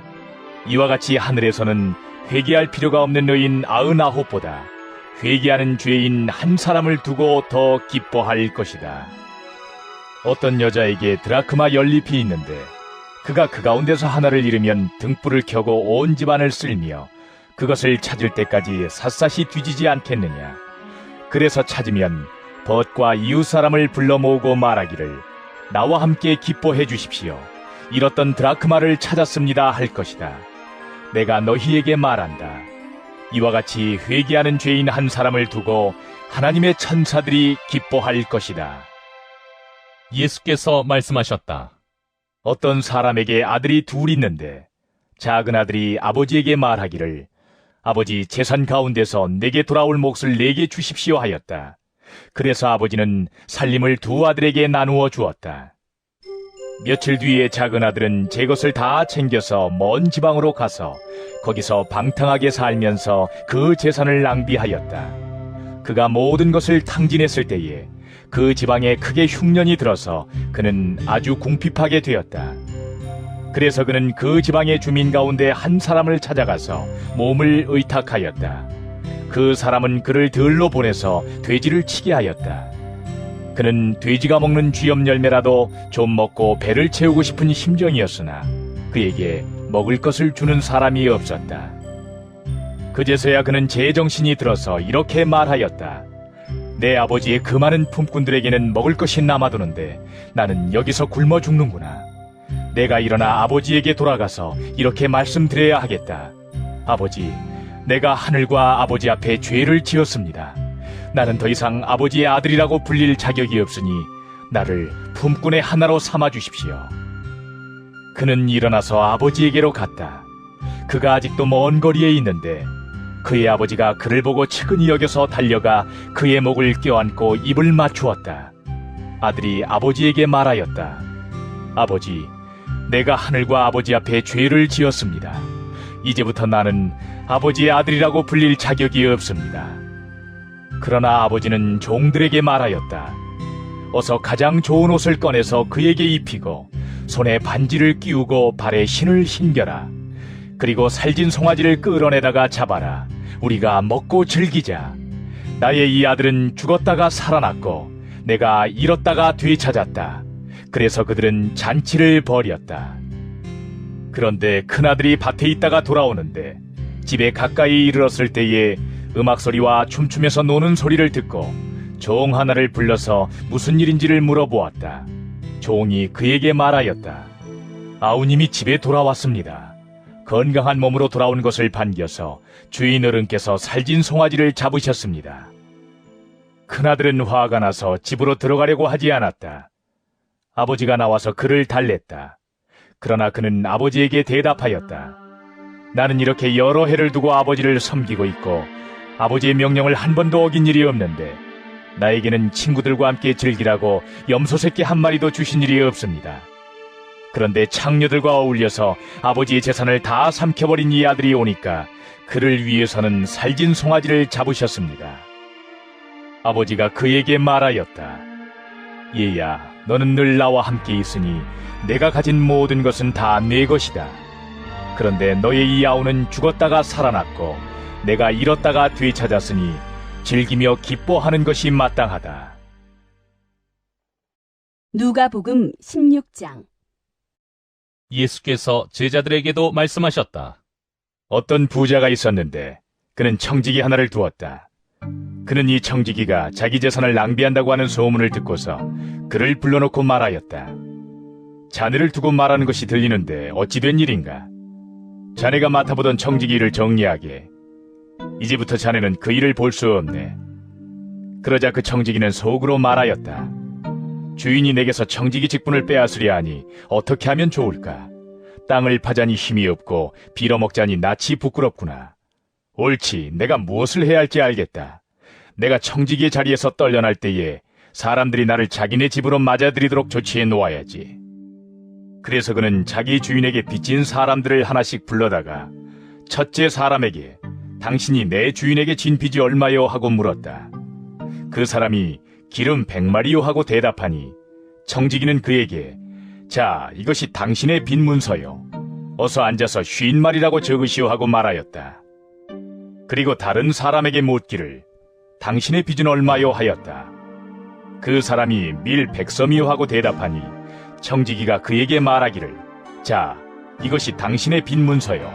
이와 같이 하늘에서는 회개할 필요가 없는 의인 99보다 회개하는 죄인 한 사람을 두고 더 기뻐할 것이다. 어떤 여자에게 드라크마 연잎이 있는데 그가 그 가운데서 하나를 잃으면 등불을 켜고 온 집안을 쓸며 그것을 찾을 때까지 샅샅이 뒤지지 않겠느냐. 그래서 찾으면 벗과 이웃 사람을 불러 모으고 말하기를 나와 함께 기뻐해 주십시오. 잃었던 드라크마를 찾았습니다 할 것이다. 내가 너희에게 말한다. 이와 같이 회개하는 죄인 한 사람을 두고 하나님의 천사들이 기뻐할 것이다. 예수께서 말씀하셨다. 어떤 사람에게 아들이 둘 있는데 작은 아들이 아버지에게 말하기를 아버지, 재산 가운데서 내게 돌아올 몫을 내게 주십시오 하였다. 그래서 아버지는 살림을 두 아들에게 나누어 주었다. 며칠 뒤에 작은 아들은 제 것을 다 챙겨서 먼 지방으로 가서 거기서 방탕하게 살면서 그 재산을 낭비하였다. 그가 모든 것을 탕진했을 때에 그 지방에 크게 흉년이 들어서 그는 아주 궁핍하게 되었다. 그래서 그는 그 지방의 주민 가운데 한 사람을 찾아가서 몸을 의탁하였다. 그 사람은 그를 들로 보내서 돼지를 치게 하였다. 그는 돼지가 먹는 쥐염 열매라도 좀 먹고 배를 채우고 싶은 심정이었으나 그에게 먹을 것을 주는 사람이 없었다. 그제서야 그는 제정신이 들어서 이렇게 말하였다. 내 아버지의 그 많은 품꾼들에게는 먹을 것이 남아도는데 나는 여기서 굶어 죽는구나. 내가 일어나 아버지에게 돌아가서 이렇게 말씀드려야 하겠다. 아버지, 내가 하늘과 아버지 앞에 죄를 지었습니다. 나는 더 이상 아버지의 아들이라고 불릴 자격이 없으니 나를 품꾼의 하나로 삼아 주십시오. 그는 일어나서 아버지에게로 갔다. 그가 아직도 먼 거리에 있는데 그의 아버지가 그를 보고 측은히 여겨서 달려가 그의 목을 껴안고 입을 맞추었다. 아들이 아버지에게 말하였다. 아버지, 내가 하늘과 아버지 앞에 죄를 지었습니다. 이제부터 나는 아버지의 아들이라고 불릴 자격이 없습니다. 그러나 아버지는 종들에게 말하였다. 어서 가장 좋은 옷을 꺼내서 그에게 입히고 손에 반지를 끼우고 발에 신을 신겨라. 그리고 살진 송아지를 끌어내다가 잡아라. 우리가 먹고 즐기자. 나의 이 아들은 죽었다가 살아났고 내가 잃었다가 되찾았다. 그래서 그들은 잔치를 벌였다. 그런데 큰아들이 밭에 있다가 돌아오는데 집에 가까이 이르렀을 때에 음악소리와 춤추면서 노는 소리를 듣고 종 하나를 불러서 무슨 일인지를 물어보았다. 종이 그에게 말하였다. 아우님이 집에 돌아왔습니다. 건강한 몸으로 돌아온 것을 반겨서 주인 어른께서 살진 송아지를 잡으셨습니다. 큰아들은 화가 나서 집으로 들어가려고 하지 않았다. 아버지가 나와서 그를 달랬다. 그러나 그는 아버지에게 대답하였다. 나는 이렇게 여러 해를 두고 아버지를 섬기고 있고 아버지의 명령을 한 번도 어긴 일이 없는데 나에게는 친구들과 함께 즐기라고 염소 새끼 한 마리도 주신 일이 없습니다. 그런데 창녀들과 어울려서 아버지의 재산을 다 삼켜버린 이 아들이 오니까 그를 위해서는 살진 송아지를 잡으셨습니다. 아버지가 그에게 말하였다. 얘야, 너는 늘 나와 함께 있으니 내가 가진 모든 것은 다 내 것이다. 그런데 너의 이 아우는 죽었다가 살아났고 내가 잃었다가 되찾았으니 즐기며 기뻐하는 것이 마땅하다. 누가복음 16장. 예수께서 제자들에게도 말씀하셨다. 어떤 부자가 있었는데 그는 청지기 하나를 두었다. 그는 이 청지기가 자기 재산을 낭비한다고 하는 소문을 듣고서 그를 불러놓고 말하였다. 자네를 두고 말하는 것이 들리는데 어찌 된 일인가? 자네가 맡아보던 청지기를 정리하게. 이제부터 자네는 그 일을 볼 수 없네. 그러자 그 청지기는 속으로 말하였다. 주인이 내게서 청지기 직분을 빼앗으려 하니 어떻게 하면 좋을까? 땅을 파자니 힘이 없고 빌어먹자니 낯이 부끄럽구나. 옳지, 내가 무엇을 해야 할지 알겠다. 내가 청지기의 자리에서 떨려날 때에 사람들이 나를 자기네 집으로 맞아들이도록 조치해 놓아야지. 그래서 그는 자기 주인에게 빚진 사람들을 하나씩 불러다가 첫째 사람에게 당신이 내 주인에게 진 빚이 얼마요? 하고 물었다. 그 사람이 기름 100마리요 하고 대답하니 청지기는 그에게 자, 이것이 당신의 빚 문서요. 어서 앉아서 50마리라고 적으시오 하고 말하였다. 그리고 다른 사람에게 묻기를 당신의 빚은 얼마요? 하였다. 그 사람이 밀 100섬이요 하고 대답하니 청지기가 그에게 말하기를 자, 이것이 당신의 빚 문서요.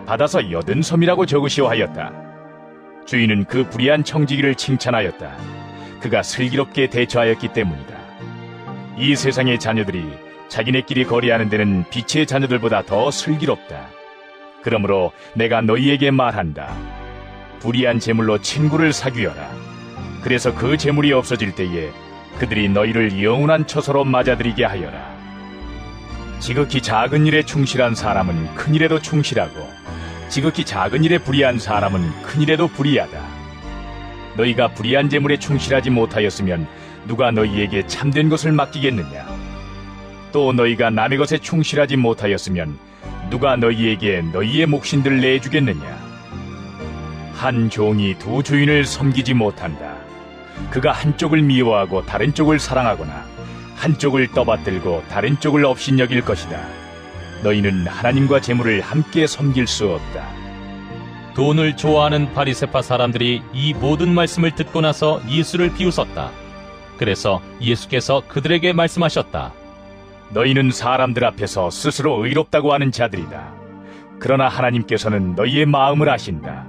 받아서 80섬이라고 적으시오 하였다. 주인은 그 불의한 청지기를 칭찬하였다. 그가 슬기롭게 대처하였기 때문이다. 이 세상의 자녀들이 자기네끼리 거래하는 데는 빛의 자녀들보다 더 슬기롭다. 그러므로 내가 너희에게 말한다. 불의한 재물로 친구를 사귀어라. 그래서 그 재물이 없어질 때에 그들이 너희를 영원한 처소로 맞아들이게 하여라. 지극히 작은 일에 충실한 사람은 큰 일에도 충실하고 지극히 작은 일에 불의한 사람은 큰 일에도 불의하다. 너희가 불의한 재물에 충실하지 못하였으면 누가 너희에게 참된 것을 맡기겠느냐? 또 너희가 남의 것에 충실하지 못하였으면 누가 너희에게 너희의 몫인들을 내주겠느냐? 한 종이 두 주인을 섬기지 못한다. 그가 한쪽을 미워하고 다른 쪽을 사랑하거나 한쪽을 떠받들고 다른 쪽을 업신여길 것이다. 너희는 하나님과 재물을 함께 섬길 수 없다. 돈을 좋아하는 바리새파 사람들이 이 모든 말씀을 듣고 나서 예수를 비웃었다. 그래서 예수께서 그들에게 말씀하셨다. 너희는 사람들 앞에서 스스로 의롭다고 하는 자들이다. 그러나 하나님께서는 너희의 마음을 아신다.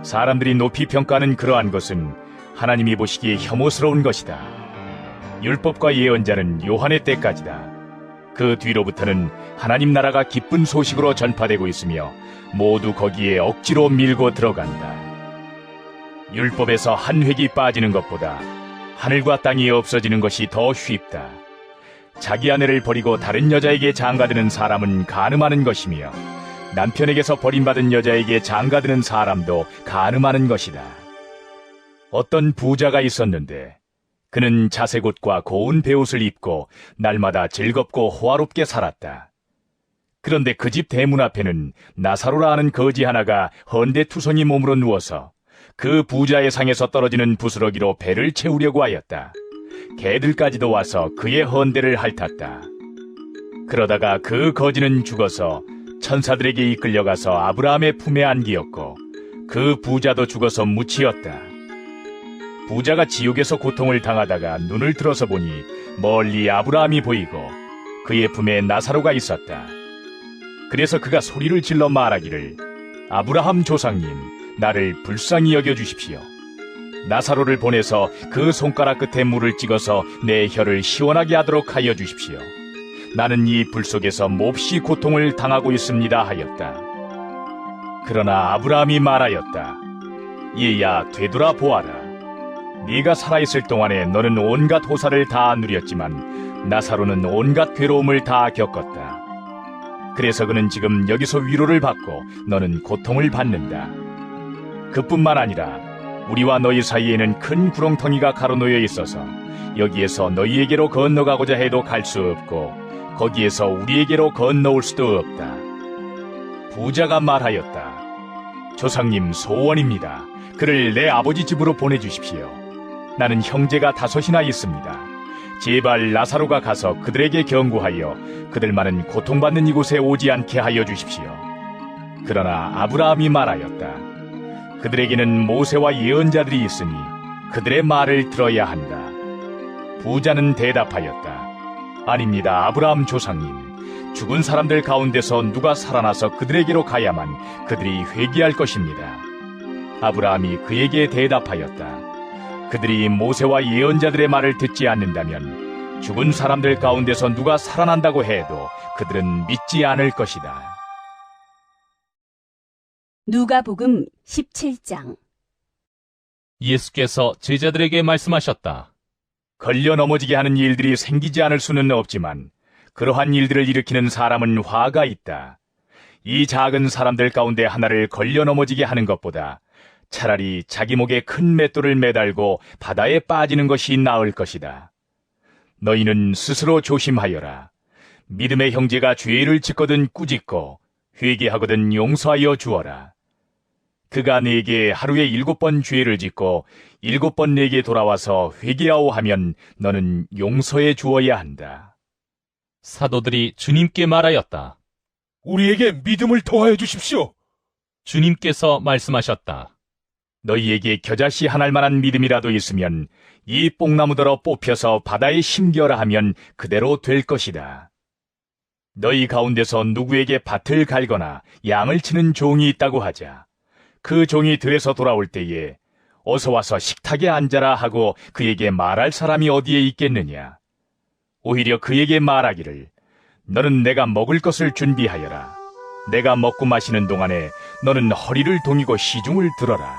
사람들이 높이 평가하는 그러한 것은 하나님이 보시기에 혐오스러운 것이다. 율법과 예언자는 요한의 때까지다. 그 뒤로부터는 하나님 나라가 기쁜 소식으로 전파되고 있으며 모두 거기에 억지로 밀고 들어간다. 율법에서 한 획이 빠지는 것보다 하늘과 땅이 없어지는 것이 더 쉽다. 자기 아내를 버리고 다른 여자에게 장가드는 사람은 간음하는 것이며 남편에게서 버림받은 여자에게 장가드는 사람도 간음하는 것이다. 어떤 부자가 있었는데 그는 자색 옷과 고운 베옷을 입고 날마다 즐겁고 호화롭게 살았다. 그런데 그 집 대문 앞에는 나사로라 하는 거지 하나가 헌데투성이 몸으로 누워서 그 부자의 상에서 떨어지는 부스러기로 배를 채우려고 하였다. 개들까지도 와서 그의 헌데를 핥았다. 그러다가 그 거지는 죽어서 천사들에게 이끌려가서 아브라함의 품에 안기었고 그 부자도 죽어서 묻히었다. 부자가 지옥에서 고통을 당하다가 눈을 들어서 보니 멀리 아브라함이 보이고 그의 품에 나사로가 있었다. 그래서 그가 소리를 질러 말하기를 아브라함 조상님, 나를 불쌍히 여겨주십시오. 나사로를 보내서 그 손가락 끝에 물을 찍어서 내 혀를 시원하게 하도록 하여 주십시오. 나는 이 불 속에서 몹시 고통을 당하고 있습니다 하였다. 그러나 아브라함이 말하였다. 얘야, 되돌아보아라. 네가 살아있을 동안에 너는 온갖 호사를 다 누렸지만 나사로는 온갖 괴로움을 다 겪었다. 그래서 그는 지금 여기서 위로를 받고 너는 고통을 받는다. 그뿐만 아니라 우리와 너희 사이에는 큰 구렁텅이가 가로놓여 있어서 여기에서 너희에게로 건너가고자 해도 갈 수 없고 거기에서 우리에게로 건너올 수도 없다. 부자가 말하였다. 조상님, 소원입니다. 그를 내 아버지 집으로 보내주십시오. 나는 형제가 5이나 있습니다. 제발 나사로가 가서 그들에게 경고하여 그들만은 고통받는 이곳에 오지 않게 하여 주십시오. 그러나 아브라함이 말하였다. 그들에게는 모세와 예언자들이 있으니 그들의 말을 들어야 한다. 부자는 대답하였다. 아닙니다, 아브라함 조상님. 죽은 사람들 가운데서 누가 살아나서 그들에게로 가야만 그들이 회개할 것입니다. 아브라함이 그에게 대답하였다. 그들이 모세와 예언자들의 말을 듣지 않는다면 죽은 사람들 가운데서 누가 살아난다고 해도 그들은 믿지 않을 것이다. 누가복음 17장. 예수께서 제자들에게 말씀하셨다. 걸려 넘어지게 하는 일들이 생기지 않을 수는 없지만 그러한 일들을 일으키는 사람은 화가 있다. 이 작은 사람들 가운데 하나를 걸려 넘어지게 하는 것보다 차라리 자기 목에 큰 맷돌을 매달고 바다에 빠지는 것이 나을 것이다. 너희는 스스로 조심하여라. 믿음의 형제가 죄를 짓거든 꾸짖고 회개하거든 용서하여 주어라. 그가 네게 하루에 7번 죄를 짓고 7번 네게 돌아와서 회개하오 하면 너는 용서해 주어야 한다. 사도들이 주님께 말하였다. 우리에게 믿음을 더하여 주십시오. 주님께서 말씀하셨다. 너희에게 겨자씨 한 알만한 믿음이라도 있으면 이 뽕나무더러 뽑혀서 바다에 심겨라 하면 그대로 될 것이다. 너희 가운데서 누구에게 밭을 갈거나 양을 치는 종이 있다고 하자. 그 종이 들에서 돌아올 때에 어서 와서 식탁에 앉아라 하고 그에게 말할 사람이 어디에 있겠느냐. 오히려 그에게 말하기를 너는 내가 먹을 것을 준비하여라. 내가 먹고 마시는 동안에 너는 허리를 동이고 시중을 들어라.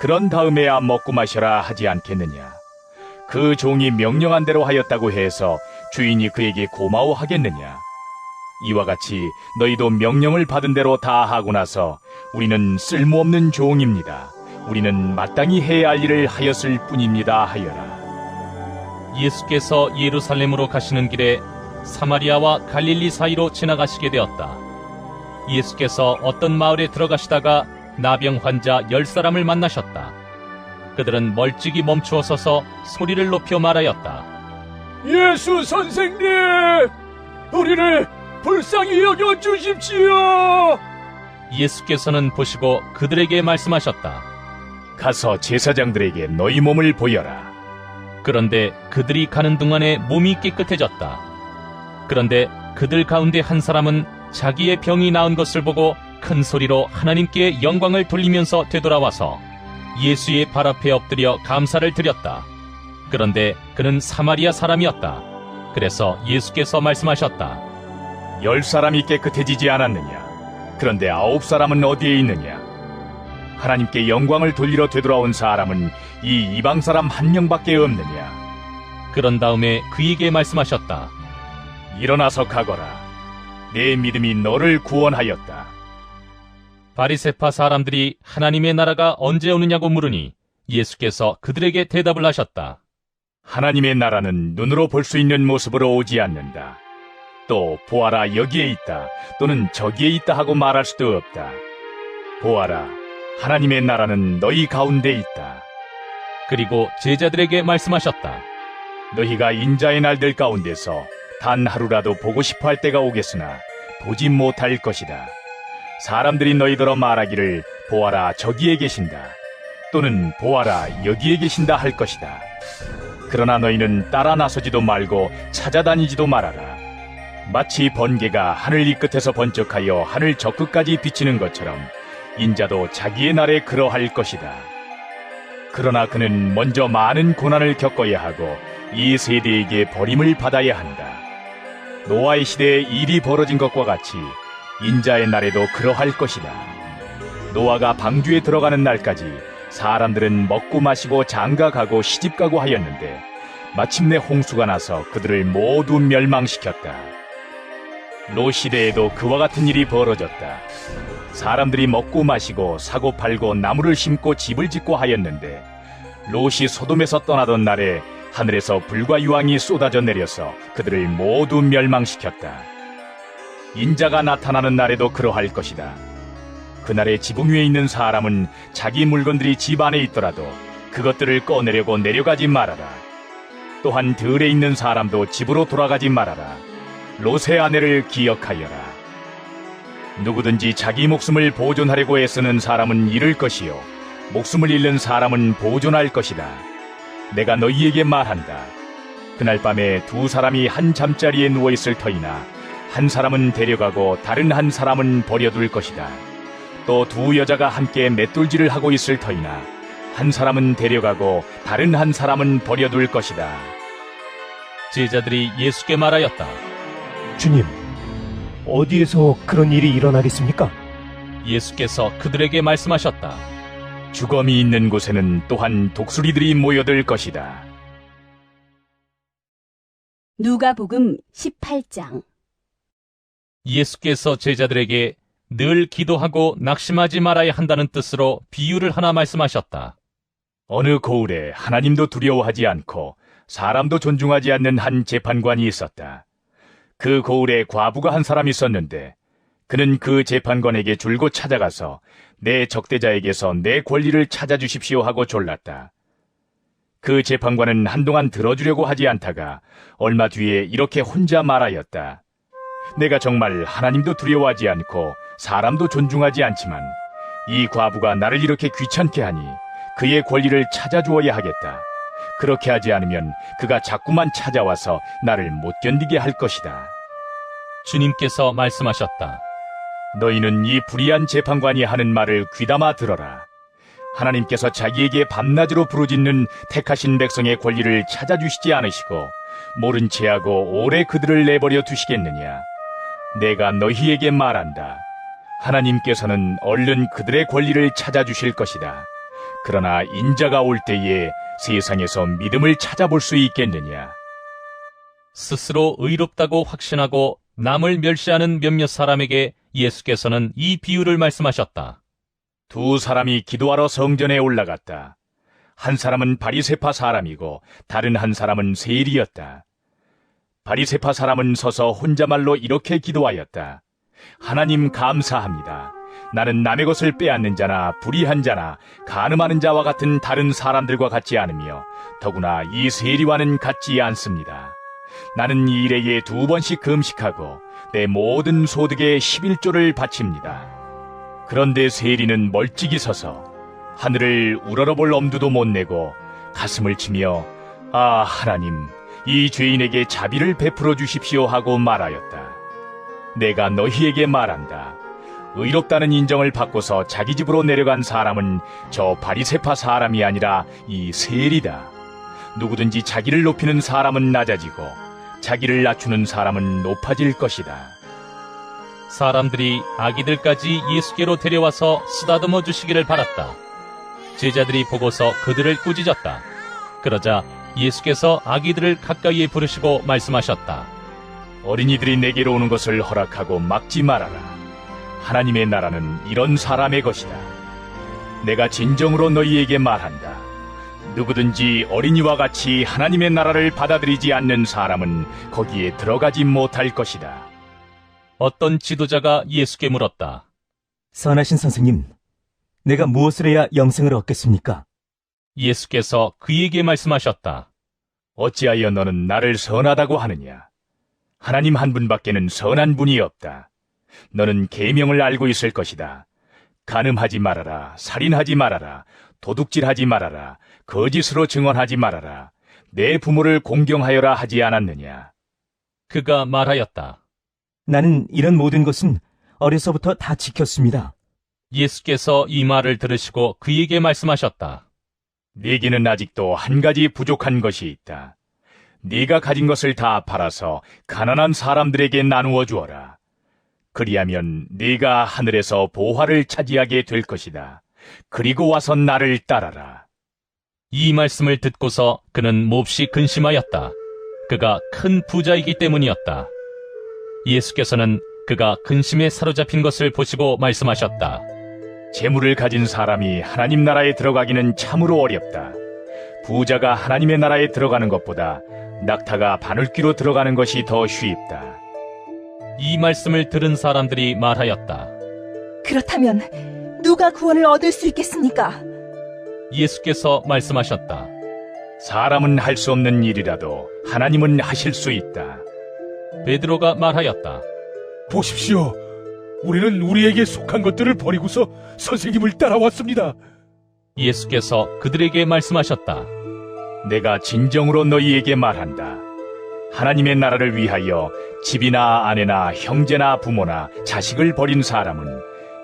그런 다음에야 먹고 마셔라 하지 않겠느냐. 그 종이 명령한 대로 하였다고 해서 주인이 그에게 고마워하겠느냐. 이와 같이 너희도 명령을 받은 대로 다 하고 나서 우리는 쓸모없는 종입니다. 우리는 마땅히 해야 할 일을 하였을 뿐입니다 하여라. 예수께서 예루살렘으로 가시는 길에 사마리아와 갈릴리 사이로 지나가시게 되었다. 예수께서 어떤 마을에 들어가시다가 나병 환자 10사람을 만나셨다. 그들은 멀찍이 멈추어 서서 소리를 높여 말하였다. 예수 선생님, 우리를 불쌍히 여겨 주십시오. 예수께서는 보시고 그들에게 말씀하셨다. 가서 제사장들에게 너희 몸을 보여라. 그런데 그들이 가는 동안에 몸이 깨끗해졌다. 그런데 그들 가운데 한 사람은 자기의 병이 나은 것을 보고 큰 소리로 하나님께 영광을 돌리면서 되돌아와서 예수의 발 앞에 엎드려 감사를 드렸다. 그런데 그는 사마리아 사람이었다. 그래서 예수께서 말씀하셨다. 10사람이 깨끗해지지 않았느냐? 그런데 9사람은 어디에 있느냐? 하나님께 영광을 돌리러 되돌아온 사람은 이 이방 사람 한 명밖에 없느냐? 그런 다음에 그에게 말씀하셨다. 일어나서 가거라. 내 믿음이 너를 구원하였다. 바리새파 사람들이 하나님의 나라가 언제 오느냐고 물으니 예수께서 그들에게 대답을 하셨다. 하나님의 나라는 눈으로 볼 수 있는 모습으로 오지 않는다. 또 보아라 여기에 있다 또는 저기에 있다 하고 말할 수도 없다. 보아라 하나님의 나라는 너희 가운데 있다. 그리고 제자들에게 말씀하셨다. 너희가 인자의 날들 가운데서 단 하루라도 보고 싶어 할 때가 오겠으나 보지 못할 것이다. 사람들이 너희더러 말하기를 보아라 저기에 계신다 또는 보아라 여기에 계신다 할 것이다. 그러나 너희는 따라 나서지도 말고 찾아다니지도 말아라. 마치 번개가 하늘 이 끝에서 번쩍하여 하늘 저 끝까지 비치는 것처럼 인자도 자기의 날에 그러할 것이다. 그러나 그는 먼저 많은 고난을 겪어야 하고 이 세대에게 버림을 받아야 한다. 노아의 시대에 일이 벌어진 것과 같이 인자의 날에도 그러할 것이다. 노아가 방주에 들어가는 날까지 사람들은 먹고 마시고 장가가고 시집가고 하였는데 마침내 홍수가 나서 그들을 모두 멸망시켰다. 롯 시대에도 그와 같은 일이 벌어졌다. 사람들이 먹고 마시고 사고 팔고 나무를 심고 집을 짓고 하였는데 롯이 소돔에서 떠나던 날에 하늘에서 불과 유황이 쏟아져 내려서 그들을 모두 멸망시켰다. 인자가 나타나는 날에도 그러할 것이다. 그날에 지붕 위에 있는 사람은 자기 물건들이 집 안에 있더라도 그것들을 꺼내려고 내려가지 말아라. 또한 들에 있는 사람도 집으로 돌아가지 말아라. 롯의 아내를 기억하여라. 누구든지 자기 목숨을 보존하려고 애쓰는 사람은 잃을 것이요 목숨을 잃는 사람은 보존할 것이다. 내가 너희에게 말한다. 그날 밤에 두 사람이 한 잠자리에 누워있을 터이나 한 사람은 데려가고 다른 한 사람은 버려둘 것이다. 또 두 여자가 함께 맷돌질을 하고 있을 터이나 한 사람은 데려가고 다른 한 사람은 버려둘 것이다. 제자들이 예수께 말하였다. 주님, 어디에서 그런 일이 일어나겠습니까? 예수께서 그들에게 말씀하셨다. 주검이 있는 곳에는 또한 독수리들이 모여들 것이다. 누가복음 18장. 예수께서 제자들에게 늘 기도하고 낙심하지 말아야 한다는 뜻으로 비유를 하나 말씀하셨다. 어느 고을에 하나님도 두려워하지 않고 사람도 존중하지 않는 한 재판관이 있었다. 그 고을에 과부가 한 사람이 있었는데 그는 그 재판관에게 줄곧 찾아가서 내 적대자에게서 내 권리를 찾아주십시오 하고 졸랐다. 그 재판관은 한동안 들어주려고 하지 않다가 얼마 뒤에 이렇게 혼자 말하였다. 내가 정말 하나님도 두려워하지 않고 사람도 존중하지 않지만 이 과부가 나를 이렇게 귀찮게 하니 그의 권리를 찾아주어야 하겠다. 그렇게 하지 않으면 그가 자꾸만 찾아와서 나를 못 견디게 할 것이다. 주님께서 말씀하셨다. 너희는 이 불의한 재판관이 하는 말을 귀담아 들어라. 하나님께서 자기에게 밤낮으로 부르짖는 택하신 백성의 권리를 찾아주시지 않으시고 모른 체하고 오래 그들을 내버려 두시겠느냐. 내가 너희에게 말한다. 하나님께서는 얼른 그들의 권리를 찾아주실 것이다. 그러나 인자가 올 때에 세상에서 믿음을 찾아볼 수 있겠느냐. 스스로 의롭다고 확신하고 남을 멸시하는 몇몇 사람에게 예수께서는 이 비유를 말씀하셨다. 두 사람이 기도하러 성전에 올라갔다. 한 사람은 바리새파 사람이고 다른 한 사람은 세일이었다. 바리새파 사람은 서서 혼자말로 이렇게 기도하였다. 하나님 감사합니다. 나는 남의 것을 빼앗는 자나 불의한 자나 간음하는 자와 같은 다른 사람들과 같지 않으며 더구나 이 세리와는 같지 않습니다. 나는 이 일에 2번씩 금식하고 내 모든 소득의 11조를 바칩니다. 그런데 세리는 멀찍이 서서 하늘을 우러러볼 엄두도 못 내고 가슴을 치며 아 하나님 이 죄인에게 자비를 베풀어 주십시오 하고 말하였다. 내가 너희에게 말한다. 의롭다는 인정을 받고서 자기 집으로 내려간 사람은 저 바리새파 사람이 아니라 이 세리다. 누구든지 자기를 높이는 사람은 낮아지고 자기를 낮추는 사람은 높아질 것이다. 사람들이 아기들까지 예수께로 데려와서 쓰다듬어 주시기를 바랐다. 제자들이 보고서 그들을 꾸짖었다. 그러자 예수께서 아기들을 가까이에 부르시고 말씀하셨다. 어린이들이 내게로 오는 것을 허락하고 막지 말아라. 하나님의 나라는 이런 사람의 것이다. 내가 진정으로 너희에게 말한다. 누구든지 어린이와 같이 하나님의 나라를 받아들이지 않는 사람은 거기에 들어가지 못할 것이다. 어떤 지도자가 예수께 물었다. 선하신 선생님, 내가 무엇을 해야 영생을 얻겠습니까? 예수께서 그에게 말씀하셨다. 어찌하여 너는 나를 선하다고 하느냐? 하나님 한 분밖에는 선한 분이 없다. 너는 계명을 알고 있을 것이다. 간음하지 말아라, 살인하지 말아라, 도둑질하지 말아라, 거짓으로 증언하지 말아라, 내 부모를 공경하여라 하지 않았느냐? 그가 말하였다. 나는 이런 모든 것은 어려서부터 다 지켰습니다. 예수께서 이 말을 들으시고 그에게 말씀하셨다. 네게는 아직도 한 가지 부족한 것이 있다. 네가 가진 것을 다 팔아서 가난한 사람들에게 나누어 주어라. 그리하면 네가 하늘에서 보화를 차지하게 될 것이다. 그리고 와서 나를 따라라. 이 말씀을 듣고서 그는 몹시 근심하였다. 그가 큰 부자이기 때문이었다. 예수께서는 그가 근심에 사로잡힌 것을 보시고 말씀하셨다. 재물을 가진 사람이 하나님 나라에 들어가기는 참으로 어렵다. 부자가 하나님의 나라에 들어가는 것보다 낙타가 바늘귀로 들어가는 것이 더 쉽다. 이 말씀을 들은 사람들이 말하였다. 그렇다면 누가 구원을 얻을 수 있겠습니까? 예수께서 말씀하셨다. 사람은 할 수 없는 일이라도 하나님은 하실 수 있다. 베드로가 말하였다. 보십시오. 우리는 우리에게 속한 것들을 버리고서 선생님을 따라왔습니다. 예수께서 그들에게 말씀하셨다. 내가 진정으로 너희에게 말한다. 하나님의 나라를 위하여 집이나 아내나 형제나 부모나 자식을 버린 사람은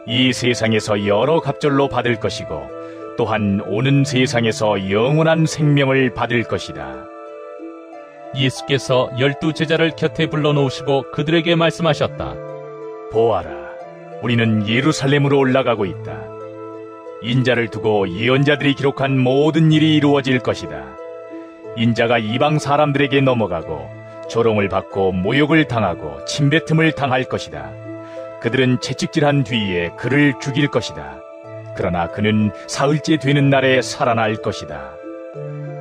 이 세상에서 여러 갑절로 받을 것이고 또한 오는 세상에서 영원한 생명을 받을 것이다. 예수께서 12 제자를 곁에 불러놓으시고 그들에게 말씀하셨다. 보아라, 우리는 예루살렘으로 올라가고 있다. 인자를 두고 예언자들이 기록한 모든 일이 이루어질 것이다. 인자가 이방 사람들에게 넘어가고 조롱을 받고 모욕을 당하고 침뱉음을 당할 것이다. 그들은 채찍질한 뒤에 그를 죽일 것이다. 그러나 그는 사흘째 되는 날에 살아날 것이다.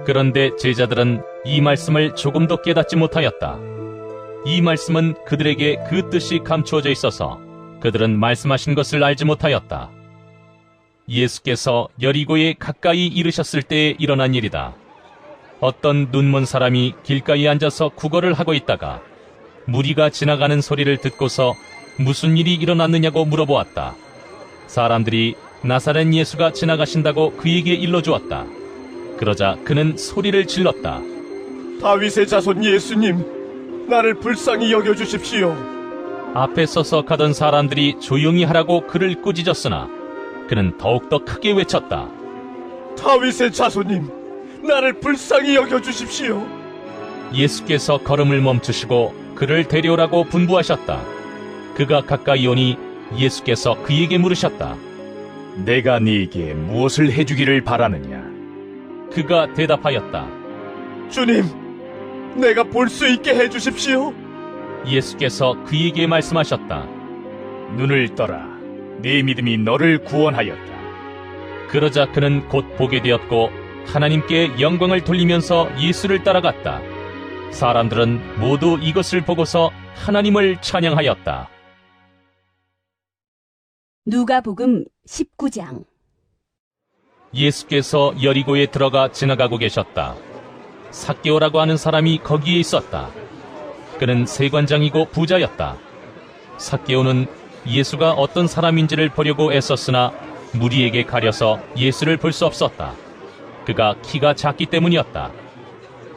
그런데 제자들은 이 말씀을 조금도 깨닫지 못하였다. 이 말씀은 그들에게 그 뜻이 감추어져 있어서 그들은 말씀하신 것을 알지 못하였다. 예수께서 여리고에 가까이 이르셨을 때에 일어난 일이다. 어떤 눈먼 사람이 길가에 앉아서 구걸을 하고 있다가 무리가 지나가는 소리를 듣고서 무슨 일이 일어났느냐고 물어보았다. 사람들이 나사렛 예수가 지나가신다고 그에게 일러주었다. 그러자 그는 소리를 질렀다. 다윗의 자손 예수님, 나를 불쌍히 여겨주십시오. 앞에 서서 가던 사람들이 조용히 하라고 그를 꾸짖었으나 그는 더욱더 크게 외쳤다. 다윗의 자손님, 나를 불쌍히 여겨주십시오. 예수께서 걸음을 멈추시고 그를 데려오라고 분부하셨다. 그가 가까이 오니 예수께서 그에게 물으셨다. 내가 네게 무엇을 해주기를 바라느냐? 그가 대답하였다. 주님, 내가 볼 수 있게 해주십시오. 예수께서 그에게 말씀하셨다. 눈을 떠라. 네 믿음이 너를 구원하였다. 그러자 그는 곧 보게 되었고 하나님께 영광을 돌리면서 예수를 따라갔다. 사람들은 모두 이것을 보고서 하나님을 찬양하였다. 누가복음 19장. 예수께서 여리고에 들어가 지나가고 계셨다. 삭개오라고 하는 사람이 거기에 있었다. 그는 세관장이고 부자였다. 삭개오는 예수가 어떤 사람인지를 보려고 애썼으나 무리에게 가려서 예수를 볼 수 없었다. 그가 키가 작기 때문이었다.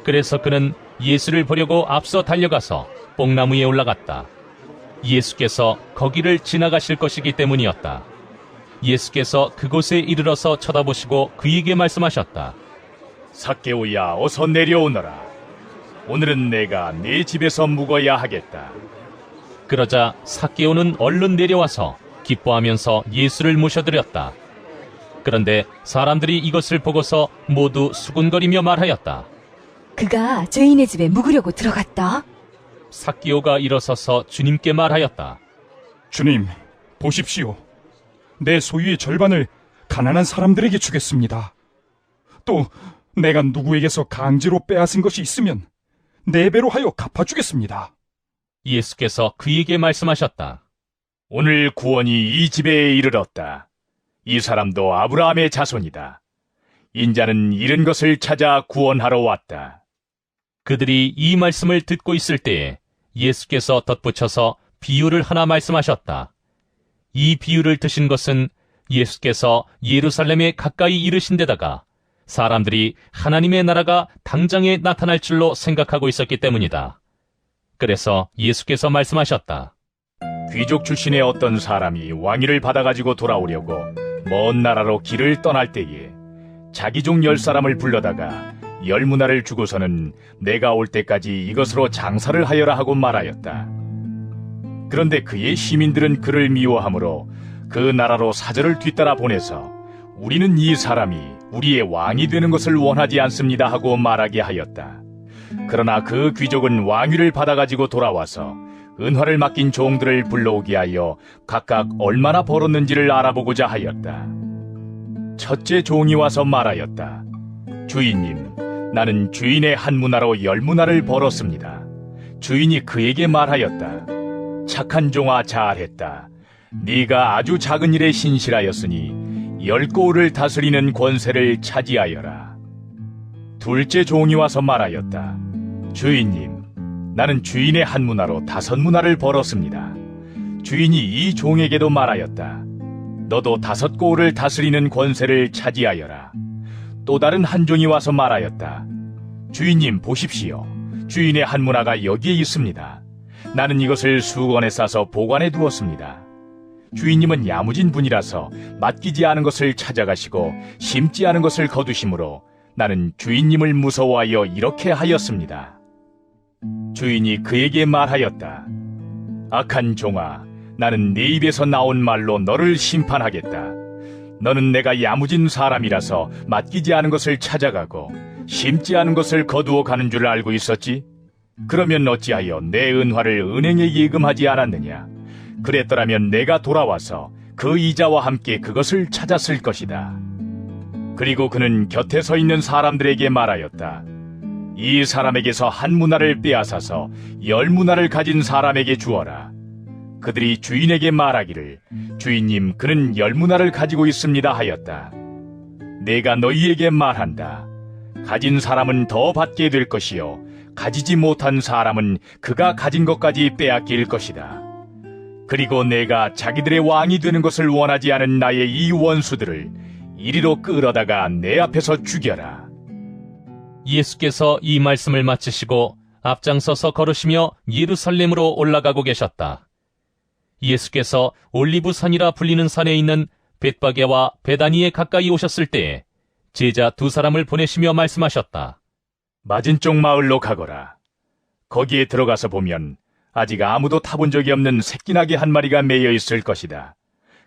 그래서 그는 예수를 보려고 앞서 달려가서 뽕나무에 올라갔다. 예수께서 거기를 지나가실 것이기 때문이었다. 예수께서 그곳에 이르러서 쳐다보시고 그에게 말씀하셨다. 삭개오야, 어서 내려오너라. 오늘은 내가 네 집에서 묵어야 하겠다. 그러자 삭개오는 얼른 내려와서 기뻐하면서 예수를 모셔드렸다. 그런데 사람들이 이것을 보고서 모두 수군거리며 말하였다. 그가 죄인의 집에 묵으려고 들어갔다. 삭개오가 일어서서 주님께 말하였다. 주님, 보십시오. 내 소유의 절반을 가난한 사람들에게 주겠습니다. 또 내가 누구에게서 강제로 빼앗은 것이 있으면 4배로 하여 갚아주겠습니다. 예수께서 그에게 말씀하셨다. 오늘 구원이 이 집에 이르렀다. 이 사람도 아브라함의 자손이다. 인자는 잃은 것을 찾아 구원하러 왔다. 그들이 이 말씀을 듣고 있을 때에 예수께서 덧붙여서 비유를 하나 말씀하셨다. 이 비유를 드신 것은 예수께서 예루살렘에 가까이 이르신 데다가 사람들이 하나님의 나라가 당장에 나타날 줄로 생각하고 있었기 때문이다. 그래서 예수께서 말씀하셨다. 귀족 출신의 어떤 사람이 왕위를 받아가지고 돌아오려고 먼 나라로 길을 떠날 때에 자기 종 10사람을 불러다가 10문화를 주고서는 내가 올 때까지 이것으로 장사를 하여라 하고 말하였다. 그런데 그의 시민들은 그를 미워하므로 그 나라로 사절을 뒤따라 보내서 우리는 이 사람이 우리의 왕이 되는 것을 원하지 않습니다 하고 말하게 하였다. 그러나 그 귀족은 왕위를 받아가지고 돌아와서 은화를 맡긴 종들을 불러오게 하여 각각 얼마나 벌었는지를 알아보고자 하였다. 첫째 종이 와서 말하였다. 주인님, 나는 주인의 한 문화로 10문화를 벌었습니다. 주인이 그에게 말하였다. 착한 종아, 잘했다. 네가 아주 작은 일에 신실하였으니 10고을을 다스리는 권세를 차지하여라. 둘째 종이 와서 말하였다. 주인님, 나는 주인의 한 문화로 5문화를 벌었습니다. 주인이 이 종에게도 말하였다. 너도 5고을을 다스리는 권세를 차지하여라. 또 다른 한 종이 와서 말하였다. 주인님, 보십시오. 주인의 한 문화가 여기에 있습니다. 나는 이것을 수건에 싸서 보관해 두었습니다. 주인님은 야무진 분이라서 맡기지 않은 것을 찾아가시고 심지 않은 것을 거두심으로 나는 주인님을 무서워하여 이렇게 하였습니다. 주인이 그에게 말하였다. 악한 종아, 나는 네 입에서 나온 말로 너를 심판하겠다. 너는 내가 야무진 사람이라서 맡기지 않은 것을 찾아가고 심지 않은 것을 거두어 가는 줄 알고 있었지? 그러면 어찌하여 내 은화를 은행에 예금하지 않았느냐? 그랬더라면 내가 돌아와서 그 이자와 함께 그것을 찾았을 것이다. 그리고 그는 곁에 서 있는 사람들에게 말하였다. 이 사람에게서 한 문화를 빼앗아서 10문화를 가진 사람에게 주어라. 그들이 주인에게 말하기를 주인님 그는 10문화를 가지고 있습니다 하였다. 내가 너희에게 말한다. 가진 사람은 더 받게 될 것이요 가지지 못한 사람은 그가 가진 것까지 빼앗길 것이다. 그리고 내가 자기들의 왕이 되는 것을 원하지 않은 나의 이 원수들을 이리로 끌어다가 내 앞에서 죽여라. 예수께서 이 말씀을 마치시고 앞장서서 걸으시며 예루살렘으로 올라가고 계셨다. 예수께서 올리브산이라 불리는 산에 있는 벳바게와 베다니에 가까이 오셨을 때에 제자 2사람을 보내시며 말씀하셨다. 맞은쪽 마을로 가거라. 거기에 들어가서 보면 아직 아무도 타본 적이 없는 새끼나귀 한 마리가 매여 있을 것이다.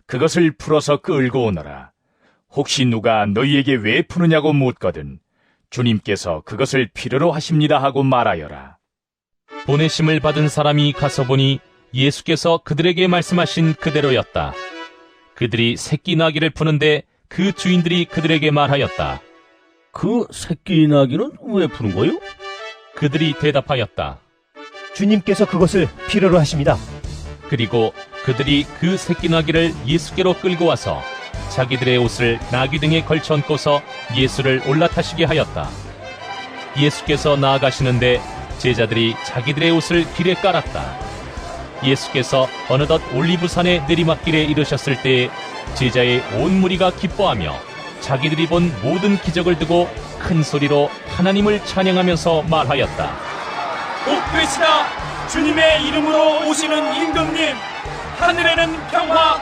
그것을 풀어서 끌고 오너라. 혹시 누가 너희에게 왜 푸느냐고 묻거든 주님께서 그것을 필요로 하십니다 하고 말하여라. 보내심을 받은 사람이 가서 보니 예수께서 그들에게 말씀하신 그대로였다. 그들이 새끼 나귀를 푸는데 그 주인들이 그들에게 말하였다. 그 새끼 나귀는 왜 푸는 거요? 그들이 대답하였다. 주님께서 그것을 필요로 하십니다. 그리고 그들이 그 새끼 나귀를 예수께로 끌고 와서 자기들의 옷을 나귀 등에 걸쳐 얹고서 예수를 올라타시게 하였다. 예수께서 나아가시는데 제자들이 자기들의 옷을 길에 깔았다. 예수께서 어느덧 올리브산의 내리막길에 이르셨을 때에 제자의 온 무리가 기뻐하며 자기들이 본 모든 기적을 두고 큰 소리로 하나님을 찬양하면서 말하였다. 복되시다 주님의 이름으로 오시는 임금님, 하늘에는 평화,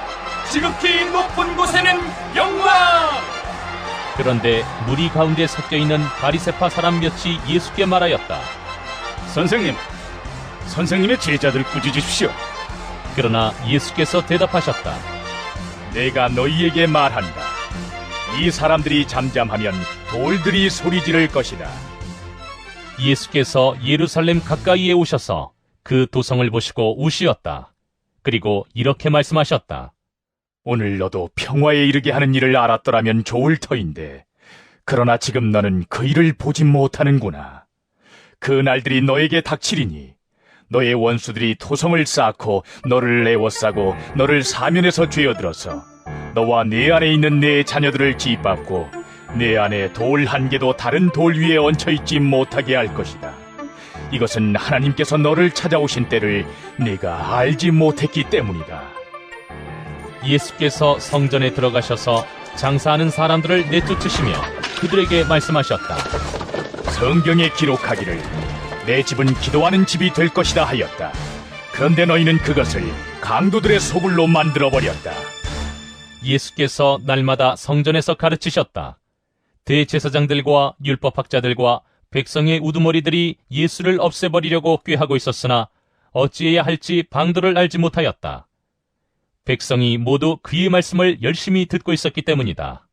지극히 높은 곳에는 영광. 그런데 무리 가운데 섞여 있는 바리새파 사람 몇이 예수께 말하였다. 선생님의 제자들을 꾸짖으십시오. 그러나 예수께서 대답하셨다. 내가 너희에게 말한다. 이 사람들이 잠잠하면 돌들이 소리 지를 것이다. 예수께서 예루살렘 가까이에 오셔서 그 도성을 보시고 우시었다. 그리고 이렇게 말씀하셨다. 오늘 너도 평화에 이르게 하는 일을 알았더라면 좋을 터인데 그러나 지금 너는 그 일을 보지 못하는구나. 그 날들이 너에게 닥치리니 너의 원수들이 토성을 쌓고 너를 애워싸고 너를 사면에서 죄어들어서 너와 네 안에 있는 네 자녀들을 짓밟고 내 안에 돌 한 개도 다른 돌 위에 얹혀있지 못하게 할 것이다. 이것은 하나님께서 너를 찾아오신 때를 네가 알지 못했기 때문이다. 예수께서 성전에 들어가셔서 장사하는 사람들을 내쫓으시며 그들에게 말씀하셨다. 성경에 기록하기를 내 집은 기도하는 집이 될 것이다 하였다. 그런데 너희는 그것을 강도들의 소굴로 만들어버렸다. 예수께서 날마다 성전에서 가르치셨다. 대제사장들과 율법학자들과 백성의 우두머리들이 예수를 없애버리려고 꾀하고 있었으나 어찌해야 할지 방도를 알지 못하였다. 백성이 모두 그의 말씀을 열심히 듣고 있었기 때문이다.